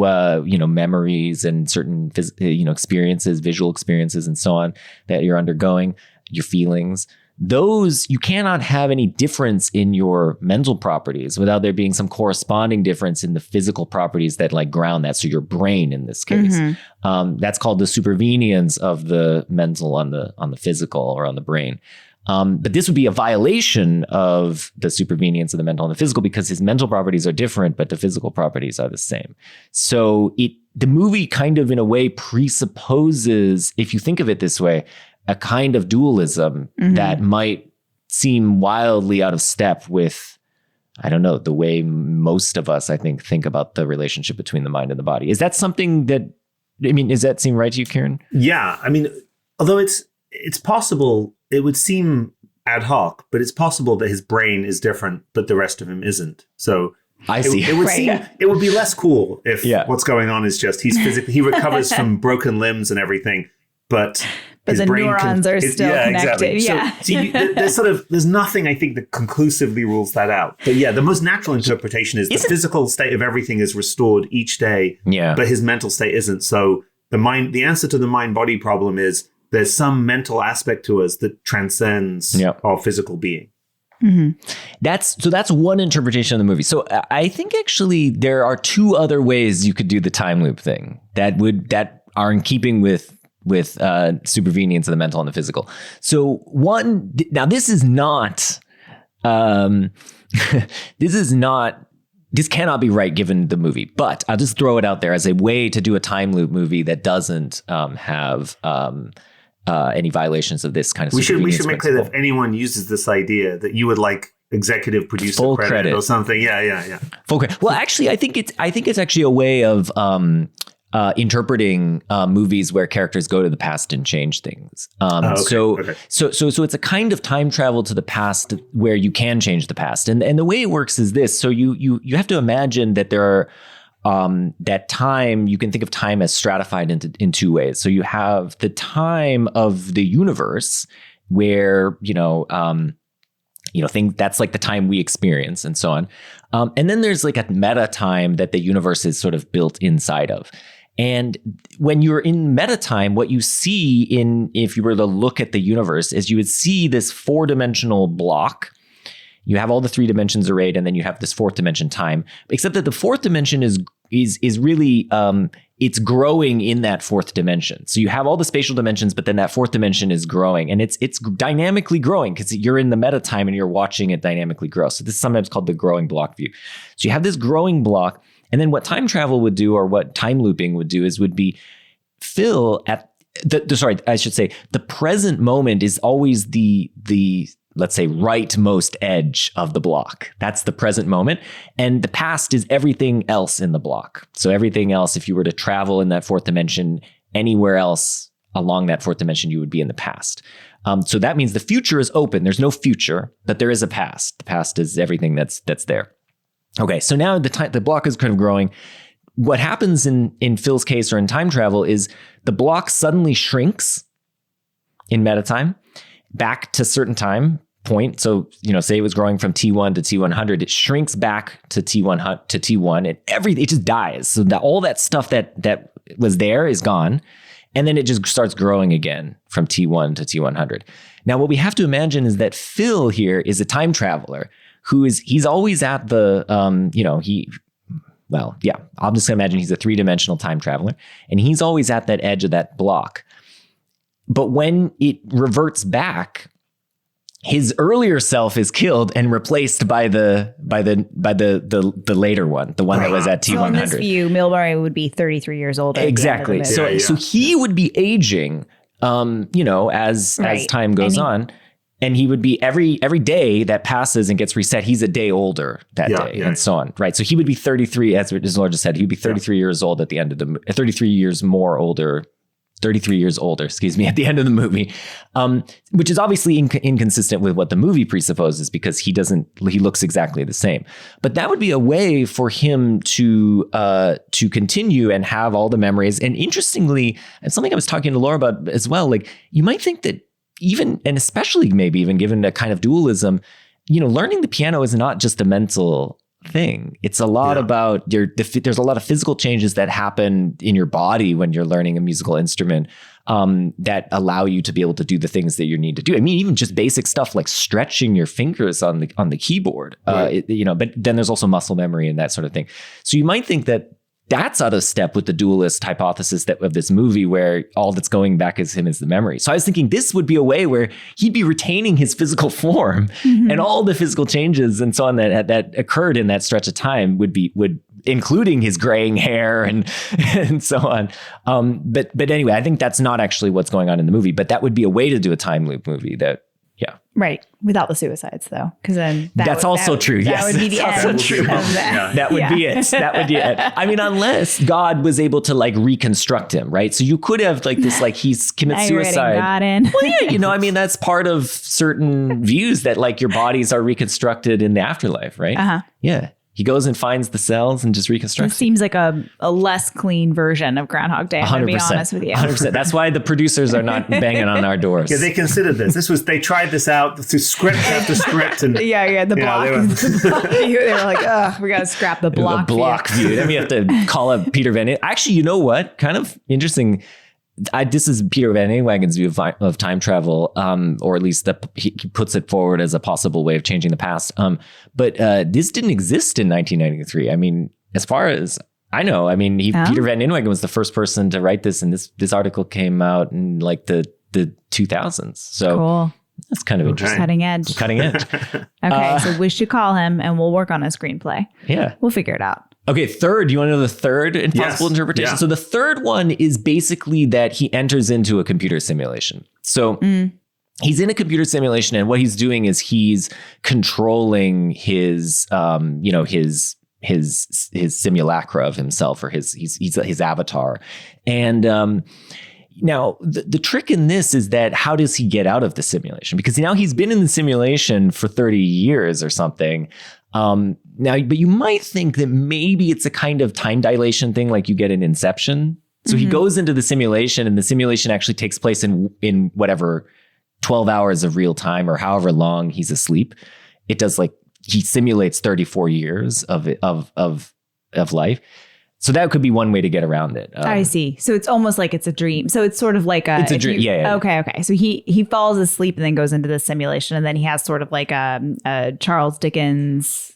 memories and certain experiences, visual experiences, and so on that you're undergoing, your feelings, those you cannot have any difference in your mental properties without there being some corresponding difference in the physical properties that like ground that. So your brain in this case, that's called the supervenience of the mental on the physical or on the brain. But this would be a violation of the supervenience of the mental and the physical because his mental properties are different, but the physical properties are the same. So the movie kind of in a way presupposes, if you think of it this way, a kind of dualism that might seem wildly out of step with, I don't know, the way most of us, I think about the relationship between the mind and the body. Is that something that, does that seem right to you, Kieran? Yeah. I mean, although it's possible, it would seem ad hoc, but it's possible that his brain is different, but the rest of him isn't. So I see. It would seem it would be less cool if what's going on is just he recovers from broken limbs and everything, but his the brain neurons are still connected. Exactly. Yeah. So there's nothing I think that conclusively rules that out. But yeah, the most natural interpretation is the physical state of everything is restored each day, but his mental state isn't. So the answer to the mind-body problem is there's some mental aspect to us that transcends our physical being. That's one interpretation of the movie. So I think actually there are two other ways you could do the time loop thing that are in keeping with supervenience of the mental and the physical. So this cannot be right given the movie, but I'll just throw it out there as a way to do a time loop movie that doesn't have any violations of this kind of supervenience. We should make clear that if anyone uses this idea that you would like executive producer full credit or something. Yeah. Full credit. Well, actually, I think it's actually a way of interpreting movies where characters go to the past and change things. So it's a kind of time travel to the past where you can change the past. And the way it works is this. So you have to imagine that there are that time, you can think of time as stratified in two ways. So you have the time of the universe where, that's like the time we experience and so on. And then there's like a meta time that the universe is sort of built inside of. And when you're in meta time, what you see if you were to look at the universe is you would see this 4-dimensional block. You have all the 3 dimensions arrayed, and then you have this 4th dimension time, except that the 4th dimension is really, it's growing in that 4th dimension. So you have all the spatial dimensions, but then that 4th dimension is growing, and it's dynamically growing because you're in the meta time and you're watching it dynamically grow. So this is sometimes called the growing block view. So you have this growing block, and then what time travel would do, or what time looping would do, would be Phil at the present moment is always the let's say rightmost edge of the block. That's the present moment. And the past is everything else in the block. So everything else, if you were to travel in that 4th dimension, anywhere else along that 4th dimension, you would be in the past. So that means the future is open. There's no future, but there is a past. The past is everything that's there. Okay, so now the block is kind of growing. what happens in Phil's case or in time travel is the block suddenly shrinks in meta time back to certain time point. So, say it was growing from T1 to T100, it shrinks back to T1 to T1 and it just dies. So that all that stuff that was there is gone. And then it just starts growing again from T1 to T100. Now, what we have to imagine is that Phil here is a time traveler he's always at the, I'm just gonna imagine he's a 3-dimensional time traveler and he's always at that edge of that block. But when it reverts back, his earlier self is killed and replaced by the later one, the one that was at T100. So in this view, Milbury would be 33 years old. Exactly. So he would be aging, as time goes on, and he would be every day that passes and gets reset, he's a day older that day, and so on. Right. So he would be 33, as Laura just said, he'd be 33 years old at the end of 33 years older, at the end of the movie, which is obviously inconsistent with what the movie presupposes because he looks exactly the same. But that would be a way for him to continue and have all the memories. And interestingly, and something I was talking to Laura about as well, like you might think that even, and especially maybe even given a kind of dualism, learning the piano is not just a mental thing. It's a lot about there's a lot of physical changes that happen in your body when you're learning a musical instrument that allow you to be able to do the things that you need to do. I mean, even just basic stuff like stretching your fingers on the keyboard, but then there's also muscle memory and that sort of thing. So you might think that that's out of step with the dualist hypothesis of this movie where all that's going back is him is the memory. So I was thinking this would be a way where he'd be retaining his physical form and all the physical changes and so on that occurred in that stretch of time would including his graying hair and so on. But anyway, I think that's not actually what's going on in the movie, but that would be a way to do a time loop movie Right. Without the suicides, though, because then that's also true. Yes, that would be the end. True. That would be it. That would be it. I mean, unless God was able to reconstruct him, right? So you could have this, he's commits suicide. Well, yeah, I mean, that's part of certain views that your bodies are reconstructed in the afterlife, right? Uh-huh. Yeah. He goes and finds the cells and just reconstructs. It seems like a less clean version of Groundhog Day. I'm going to be honest with you. 100%. That's why the producers are not banging on our doors. Yeah, they considered this. They tried this out through script after script. And the block. They were like, oh, we got to scrap the block. The block view. Then we have to call up Peter Van Inwagen. Actually, you know what? Kind of interesting. This is Peter Van Inwagen's view of time travel, or at least he puts it forward as a possible way of changing the past. But this didn't exist in 1993. I mean, as far as I know, Peter Van Inwagen was the first person to write this, and this article came out in the 2000s. So cool. That's kind of interesting. Cutting edge. Okay, so we should call him, and we'll work on a screenplay. Yeah, we'll figure it out. Okay, third. Do you want to know the third impossible interpretation? Yeah. So the third one is basically that he enters into a computer simulation. So he's in a computer simulation, and what he's doing is he's controlling his simulacra of himself, or his avatar. And now the trick in this is that how does he get out of the simulation? Because now he's been in the simulation for 30 years or something. But you might think that maybe it's a kind of time dilation thing like you get in Inception. So he goes into the simulation, and the simulation actually takes place in whatever 12 hours of real time or however long he's asleep. It does he simulates 34 years of life. So that could be one way to get around it. I see. So it's almost like it's a dream. So it's sort of like it's a dream. Yeah. Okay. So he falls asleep and then goes into the simulation, and then he has sort of like a Charles Dickens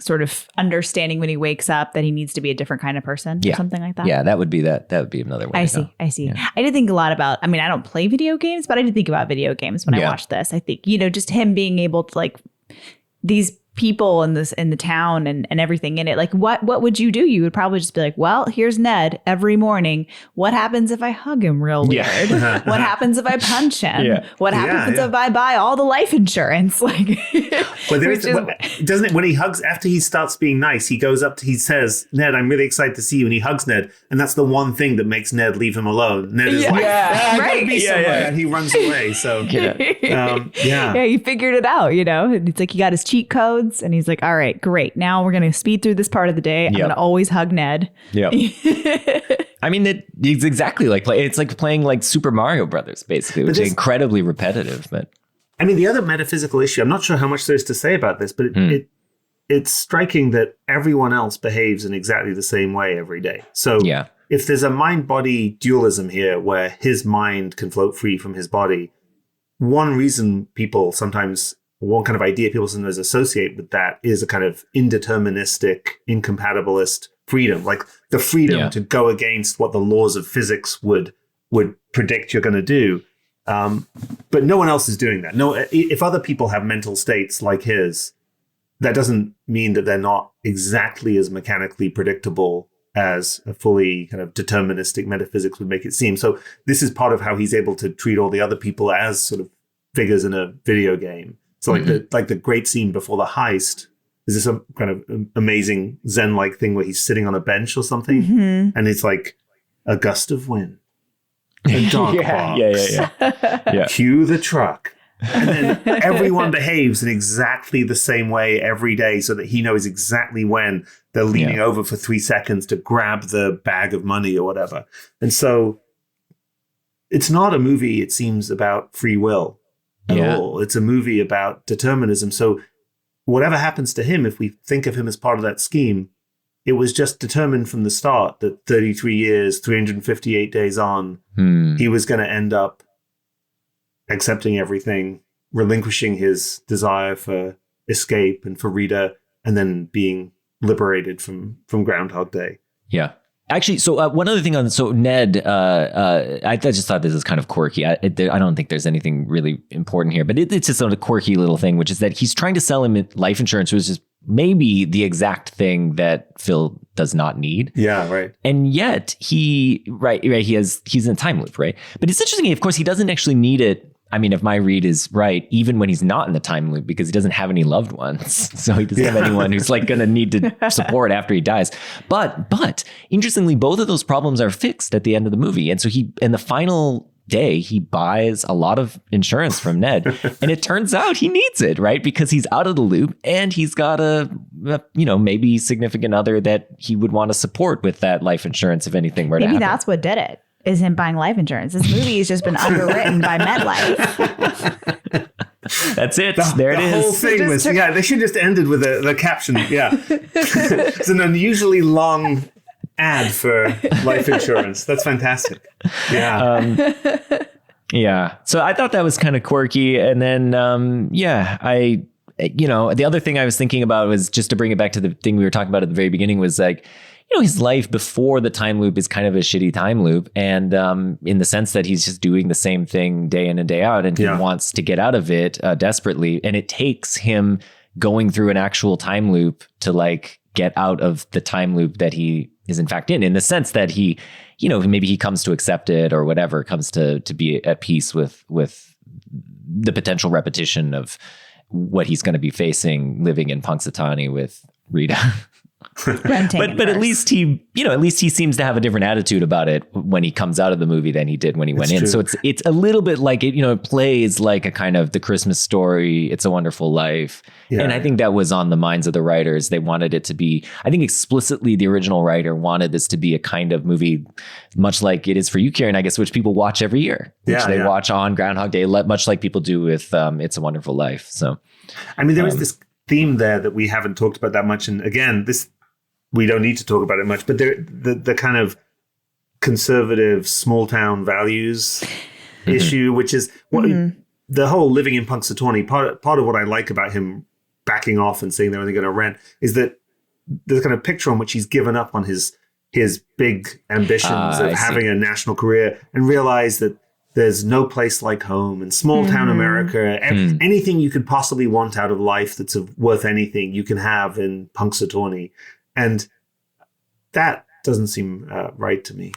sort of understanding when he wakes up that he needs to be a different kind of person or something like that. Yeah, that would be another way. I see. Yeah. I did think a lot about, I don't play video games, but I did think about video games when I watched this. I think, just him being able to these people in the town and everything in it. What would you do? You would probably just be like, well, here's Ned every morning. What happens if I hug him real weird? Yeah. What happens if I punch him? Yeah. What happens if I buy all the life insurance? But doesn't it, when he hugs, after he starts being nice, he goes up to, he says, Ned, I'm really excited to see you. And he hugs Ned. And that's the one thing that makes Ned leave him alone. Ned is and he runs away. So, he figured it out, It's like he got his cheat codes. clothes, and he's like, all right, great. Now we're going to speed through this part of the day. I'm going to always hug Ned. Yeah. I mean, it's exactly like it's like playing like Super Mario Brothers, basically, which is incredibly repetitive. But I mean, the other metaphysical issue, I'm not sure how much there's to say about this, but it's striking that everyone else behaves in exactly the same way every day. So if there's a mind-body dualism here where his mind can float free from his body, one reason people sometimes, one kind of idea people sometimes associate with that is a kind of indeterministic, incompatibilist freedom, like the freedom to go against what the laws of physics would predict you're going to do. But no one else is doing that. No, if other people have mental states like his, that doesn't mean that they're not exactly as mechanically predictable as a fully kind of deterministic metaphysics would make it seem. So this is part of how he's able to treat all the other people as sort of figures in a video game. So like the great scene before the heist is this some kind of amazing Zen-like thing where he's sitting on a bench or something, and it's like a gust of wind, a dog barks, cue the truck. And then everyone behaves in exactly the same way every day so that he knows exactly when they're leaning over for 3 seconds to grab the bag of money or whatever. And so it's not a movie, it seems, about free will at all. It's a movie about determinism. So whatever happens to him, if we think of him as part of that scheme, it was just determined from the start that 33 years, 358 days on, he was going to end up accepting everything, relinquishing his desire for escape and for Rita, and then being liberated from Groundhog Day. Yeah. Actually, so one other thing on Ned, I just thought this is kind of quirky. I don't think there's anything really important here, but it's just a quirky little thing, which is that he's trying to sell him life insurance, which is maybe the exact thing that Phil does not need. Yeah, right. And yet he's in a time loop, right? But it's interesting, of course, he doesn't actually need it. I mean, if my read is right, even when he's not in the time loop, because he doesn't have any loved ones. So he doesn't have anyone who's like going to need to support after he dies. But interestingly, both of those problems are fixed at the end of the movie. And so in the final day, he buys a lot of insurance from Ned. And it turns out he needs it, right? Because he's out of the loop and he's got a maybe significant other that he would want to support with that life insurance if anything were to happen. Maybe that's what did it. Is him buying life insurance. This movie has just been underwritten by MetLife. That's it. There it is. The whole thing was, they should just ended with the caption. Yeah. It's an unusually long ad for life insurance. That's fantastic. Yeah. So I thought that was kind of quirky. And then, the other thing I was thinking about was, just to bring it back to the thing we were talking about at the very beginning, was like, his life before the time loop is kind of a shitty time loop. And in the sense that he's just doing the same thing day in and day out, and he wants to get out of it desperately. And it takes him going through an actual time loop to like get out of the time loop that he is in fact in the sense that he, maybe he comes to accept it or whatever, comes to be at peace with the potential repetition of what he's going to be facing living in Punxsutawney with Rita. But at least he seems to have a different attitude about it when he comes out of the movie than he did when he went in. True. So it's a little bit like it plays like a kind of The Christmas Story, It's a Wonderful Life. Yeah. And I think that was on the minds of the writers. They wanted it to be, I think explicitly the original writer wanted this to be a kind of movie, much like it is for you, Kieran, I guess, which people watch every year, which they watch on Groundhog Day, much like people do with It's a Wonderful Life. So, I mean, there is this theme there that we haven't talked about that much. And again, we don't need to talk about it much, but the kind of conservative small town values issue, which is what the whole living in Punxsutawney, part of what I like about him backing off and saying they're only going to rent is that the kind of picture on which he's given up on his big ambitions of having a national career and realize that there's no place like home and small town America. Anything you could possibly want out of life that's worth anything you can have in Punxsutawney. And that doesn't seem right to me.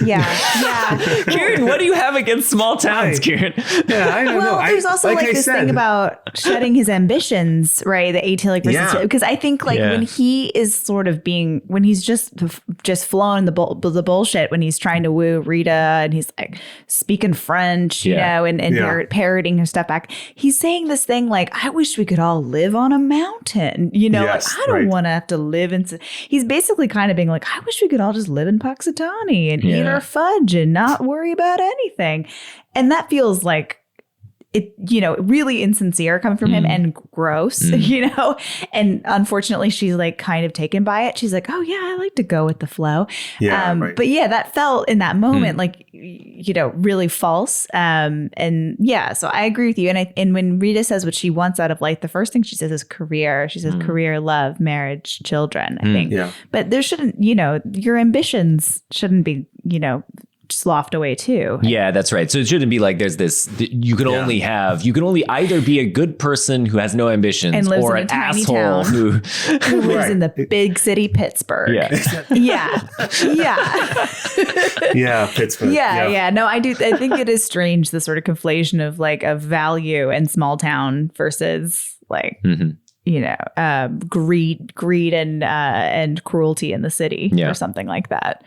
Yeah. Kieran, what do you have against small towns, Kieran? Yeah, I don't know. Well, there's also like this thing about shedding his ambitions, right? The atelic versus because I think like when he is sort of being when he's just flowing the bullshit when he's trying to woo Rita and he's like speaking French, you know, and parroting her stuff back. He's saying this thing like, "I wish we could all live on a mountain," you know, like I don't want to have to live in. He's basically kind of being like, "I wish we could all just live in Puxatawny and eat our fudge and not worry about anything," and that feels like it, you know, really insincere coming from him and gross, you know, and unfortunately she's like kind of taken by it. She's like, "Oh yeah, I like to go with the flow." But yeah, that felt in that moment like, you know, really false. And yeah, so I agree with you. And when Rita says what she wants out of life, the first thing she says is career. She says career, love, marriage, children, I think. But there shouldn't, you know, your ambitions shouldn't be, you know, sloughed away too. Yeah, that's right. So it shouldn't be like there's this, you can only either be a good person who has no ambitions and lives or in an a tiny asshole town who lives in the big city Pittsburgh. Yeah. Pittsburgh. No, I think it is strange, the sort of conflation of like a value in small town versus like you know, greed and cruelty in the city or something like that.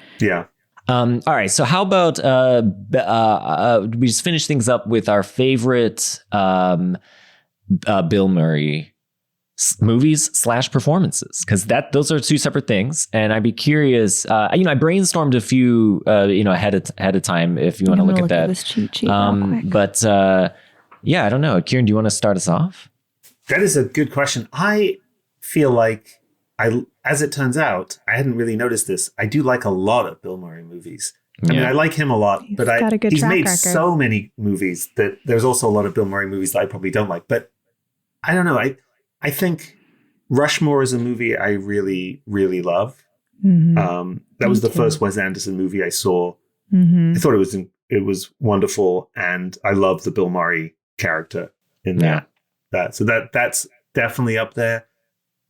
All right. So how about we just finish things up with our favorite Bill Murray movies / performances, because those are two separate things. And I'd be curious. You know, I brainstormed a few you know ahead of time if you want to look at that. This cheat sheet real quick. But yeah, I don't know. Kieran, do you want to start us off? That is a good question. I feel like as it turns out, I hadn't really noticed this. I do like a lot of Bill Murray movies. I mean, I like him a lot, but he's made so many movies that there's also a lot of Bill Murray movies that I probably don't like. But I don't know. I think Rushmore is a movie I really, really love. That was the first Wes Anderson movie I saw. I thought it was wonderful, and I love the Bill Murray character in that. So that's definitely up there.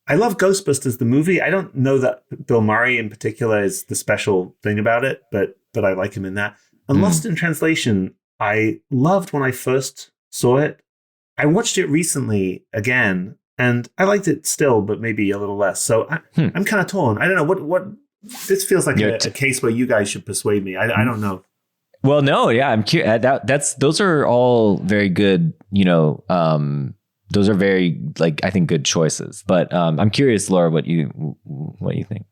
I love Ghostbusters, the movie. I don't know that Bill Murray in particular is the special thing about it, but I like him in that. And Lost in Translation, I loved when I first saw it. I watched it recently again, and I liked it still, but maybe a little less. So I'm kind of torn. I don't know what. This feels like a case where you guys should persuade me. I don't know. Well, no, yeah, I'm curious. Those are all very good. You know. Those are very, like, I think good choices. But I'm curious, Laura, what you think.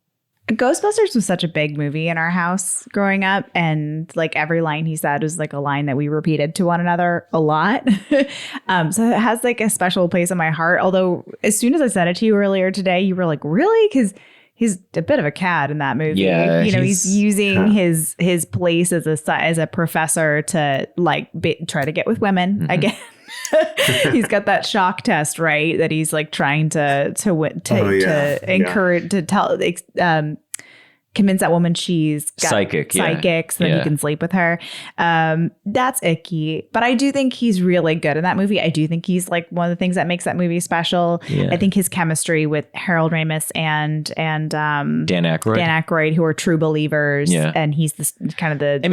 Ghostbusters was such a big movie in our house growing up. And like every line he said was like a line that we repeated to one another a lot. So it has like a special place in my heart. Although as soon as I said it to you earlier today, you were like, really? Because he's a bit of a cad in that movie. Yeah, you know, he's using his place as a professor to like try to get with women again. He's got that shock test, right? That he's like trying to encourage, to tell, convince that woman she's got psychic so that he can sleep with her. That's icky. But I do think he's really good in that movie. I do think he's like one of the things that makes that movie special. I think his chemistry with Harold Ramis and Dan Aykroyd, who are true believers. And he's this kind of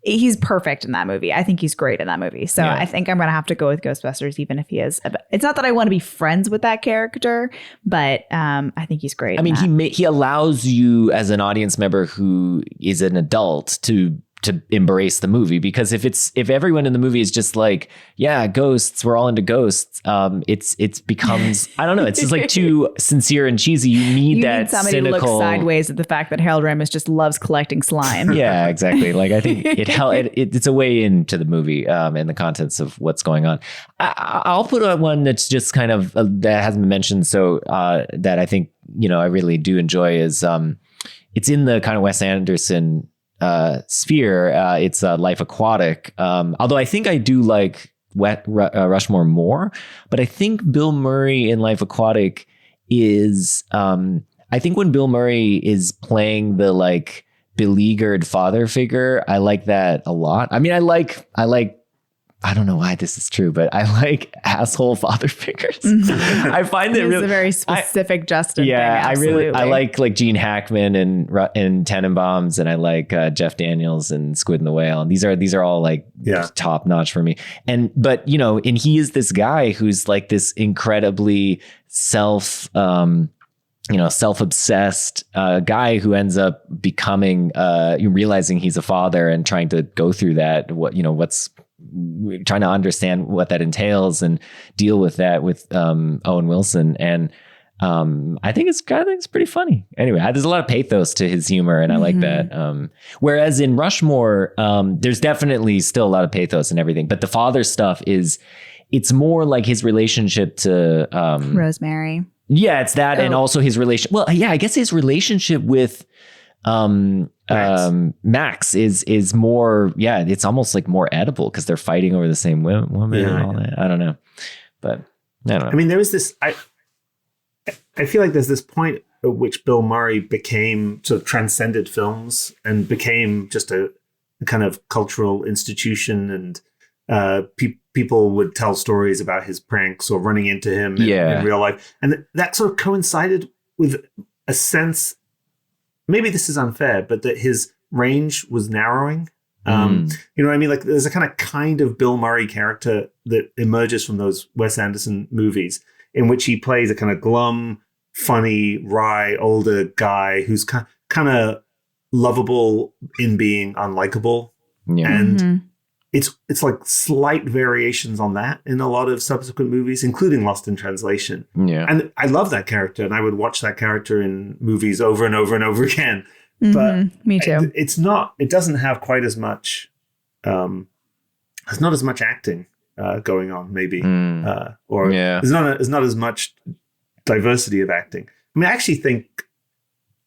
he's perfect in that movie. I think he's great in that movie. So I think I'm going to have to go with Ghostbusters, even if he is. It's not that I want to be friends with that character, but I think he's great. I mean, he allows you as an audience member who is an adult to embrace the movie, because if everyone in the movie is just like, yeah, ghosts, we're all into ghosts, it becomes, I don't know, it's just like too sincere and cheesy. You need that somebody cynical to look sideways at the fact that Harold Ramis just loves collecting slime. Yeah, exactly. Like I think it's a way into the movie and the contents of what's going on. I'll put on one that's just kind of that hasn't been mentioned, so that I think, you know, I really do enjoy is it's in the kind of Wes Anderson sphere. It's Life Aquatic. Although I think I do like Rushmore more, but I think Bill Murray in Life Aquatic is, I think when Bill Murray is playing the like beleaguered father figure, I like that a lot. I mean, I like I don't know why this is true, but I like asshole father figures. I find that It's really a very specific Justin yeah, thing. Absolutely. I like Gene Hackman and Tenenbaums, and I like Jeff Daniels and Squid and the Whale. And these are all like top notch for me. But you know, and he is this guy who's like this incredibly self-obsessed guy who ends up becoming realizing he's a father and trying to go through that, trying to understand what that entails and deal with that with Owen Wilson. And I think it's pretty funny. Anyway, there's a lot of pathos to his humor, and I like that. Whereas in Rushmore, there's definitely still a lot of pathos and everything, but the father stuff it's more like his relationship to Rosemary. Yeah, it's that, and also his relation. Well, yeah, I guess his relationship with Max is more. Yeah, it's almost like more edible because they're fighting over the same woman and all that. I don't know, but I don't know. I mean, there is this. I feel like there's this point at which Bill Murray became sort of transcended films and became just a kind of cultural institution, and people would tell stories about his pranks or running into him in real life. And that sort of coincided with a sense, maybe this is unfair, but that his range was narrowing. You know what I mean? Like there's a kind of Bill Murray character that emerges from those Wes Anderson movies in which he plays a kind of glum, funny, wry, older guy who's kind of lovable in being unlikable. Yeah. And it's like slight variations on that in a lot of subsequent movies, including Lost in Translation. Yeah. And I love that character, and I would watch that character in movies over and over and over again. But me too. It doesn't have quite as much, there's not as much acting going on, maybe. There's not as much diversity of acting. I mean, I actually think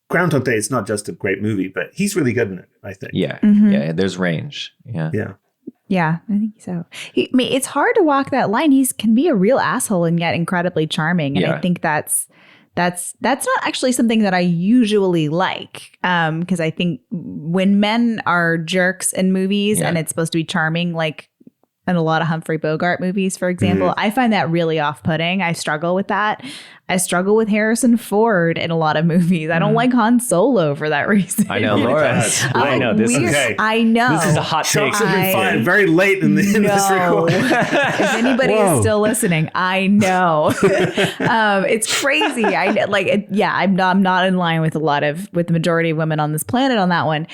Groundhog Day is not just a great movie, but he's really good in it, I think. Yeah. Yeah, there's range. Yeah. Yeah, I think so. It's hard to walk that line. He can be a real asshole and yet incredibly charming. And I think that's not actually something that I usually like. Because I think when men are jerks in movies and it's supposed to be charming, like in a lot of Humphrey Bogart movies, for example, I find that really off-putting. I struggle with that. I struggle with Harrison Ford in a lot of movies. I don't like Han Solo for that reason. I know, Laura. I know this is. I know This is a hot take. Very late in this recording. If anybody is still listening, I know. It's crazy. I like. I'm not in line with the majority of women on this planet on that one.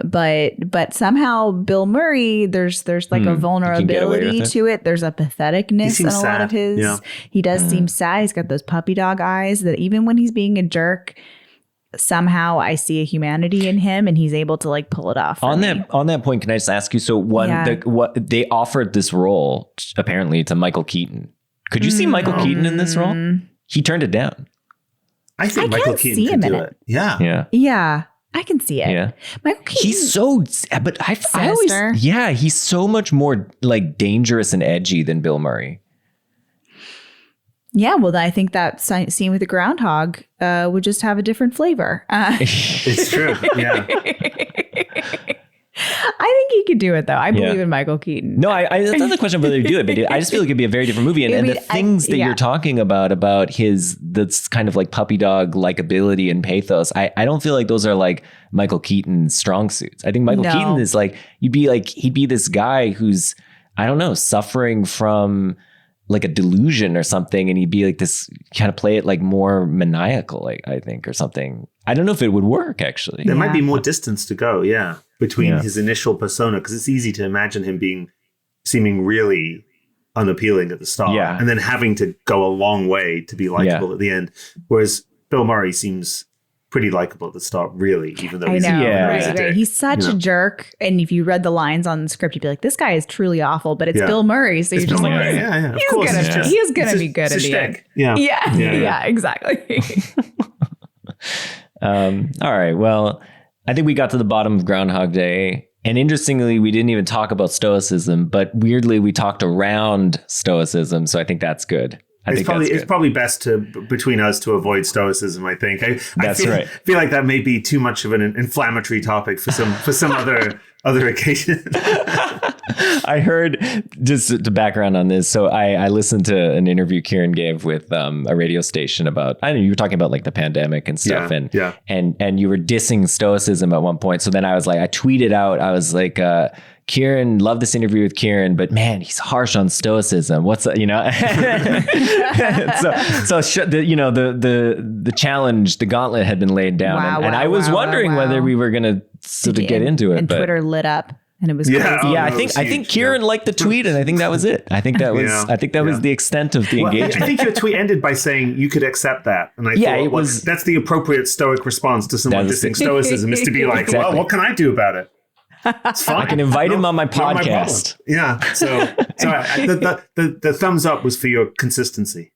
But somehow Bill Murray, there's like a vulnerability to it. There's a patheticness in a lot of his. Yeah. He does seem sad. He's got those puppy dog eyes that even when he's being a jerk, somehow I see a humanity in him, and he's able to like pull it off. On that point, can I just ask you? So what they offered this role apparently to Michael Keaton. Could you see Michael Keaton in this role? He turned it down. I think Michael Keaton could do it. Yeah. I can see it. Yeah. Michael Keaton. He's so, but I always, he's so much more like dangerous and edgy than Bill Murray. Yeah, well, I think that scene with the groundhog would just have a different flavor. It's true. Yeah. I think he could do it, though. I believe in Michael Keaton. No, that's not the question of whether he do it, but I just feel like it'd be a very different movie. And the things that you're talking about that's kind of like puppy dog likability and pathos, I don't feel like those are like Michael Keaton's strong suits. I think Michael Keaton is like, he'd be this guy who's, I don't know, suffering from like a delusion or something, and he'd be like this, kind of play it like more maniacal, I think, or something. I don't know if it would work, actually. There might be more distance to go, between his initial persona, because it's easy to imagine him seeming really unappealing at the start, and then having to go a long way to be likable at the end. Whereas Bill Murray seems pretty likable at the start, really, even though he's a dick. He's such a jerk. And if you read the lines on the script, you'd be like, this guy is truly awful, but it's Bill Murray. So you're just like, he's going to be good at the end. Yeah, exactly. All right. Well, I think we got to the bottom of Groundhog Day. And interestingly, we didn't even talk about Stoicism, but weirdly, we talked around Stoicism. So I think that's good. It's probably best between us to avoid stoicism. I think. I feel like that may be too much of an inflammatory topic for some other occasion. I heard, just to background on this, so I listened to an interview Kieran gave with a radio station about, I don't know, you were talking about like the pandemic and stuff, and you were dissing stoicism at one point. So then I tweeted out, I was like, Kieran, love this interview with Kieran, but man, he's harsh on stoicism. What's the challenge, the gauntlet had been laid down, and I was wondering whether we were gonna sort of get into it. And but Twitter lit up, and it was crazy. I think Kieran liked the tweet, and I think that was it. I think that was the extent of the engagement. I think your tweet ended by saying you could accept that, and I thought, that's the appropriate Stoic responst to someone dissing stoicism, is to be like, well, what can I do about it? It's fine. I can invite him on my podcast. So the thumbs up was for your consistency.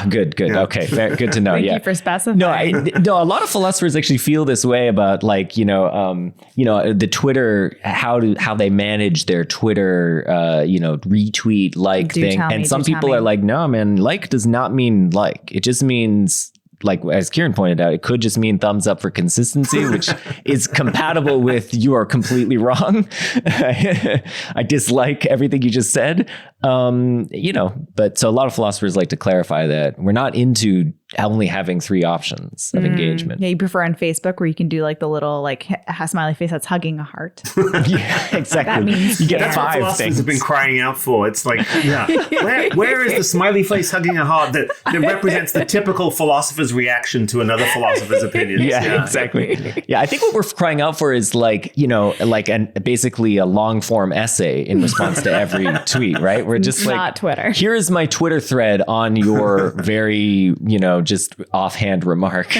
Good. Yeah. Okay, good to know. Thank you for specifying. No, a lot of philosophers actually feel this way about the Twitter, how they manage their Twitter, retweet thing. And some people are like, no, man, like does not mean like. It just means, like, as Kieran pointed out, it could just mean thumbs up for consistency, which is compatible with you are completely wrong. I dislike everything you just said. But so a lot of philosophers like to clarify that we're not into only having 3 options of engagement. Yeah, you prefer on Facebook where you can do like the little smiley face that's hugging a heart. Yeah, exactly. That means you get that's 5 what philosophers things. have been crying out for. It's like, where is the smiley face hugging a heart that represents the typical philosopher's reaction to another philosopher's opinion? Yeah, exactly. Yeah, I think what we're crying out for is basically a long form essay in response to every tweet, right? We're just not Twitter. Here is my Twitter thread on your very, just offhand remark.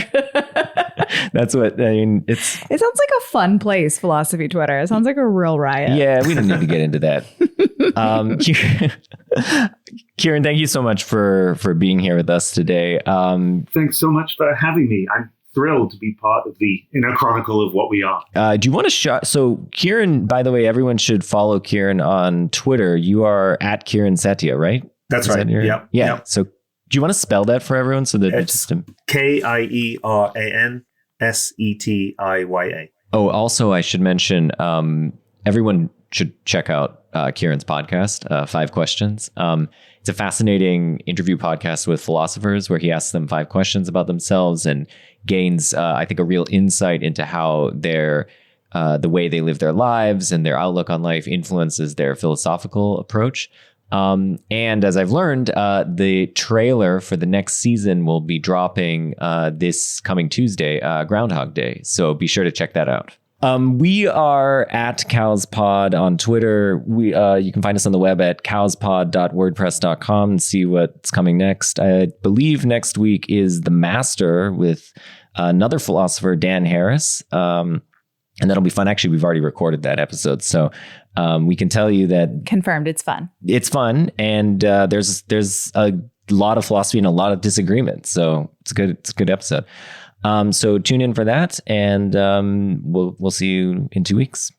That's what I mean. It sounds like a fun place, philosophy Twitter. It sounds like a real riot. Yeah, we don't need to get into that. Kieran, thank you so much for being here with us today. Thanks so much for having me. I'm thrilled to be part of the inner chronicle of what we are. Do you want to So Kieran, by the way, everyone should follow Kieran on Twitter. You are at Kieran Setiya, right? That's right. Yeah. Yep. So do you want to spell that for everyone so that it's KIERAN SETIYA. Oh, also I should mention, everyone should check out Kieran's podcast, 5 Questions. It's a fascinating interview podcast with philosophers where he asks them 5 questions about themselves and gains, I think, a real insight into how the way they live their lives and their outlook on life influences their philosophical approach. And as I've learned, the trailer for the next season will be dropping this coming Tuesday, Groundhog Day. So be sure to check that out. We are at CowsPod on Twitter. You can find us on the web at cowspod.wordpress.com and see what's coming next. I believe next week is The Master with another philosopher, Dan Harris. And that'll be fun. Actually, we've already recorded that episode. So we can tell you that... Confirmed, it's fun. It's fun. And there's a lot of philosophy and a lot of disagreement. So it's a good episode. So tune in for that. And we'll see you in 2 weeks.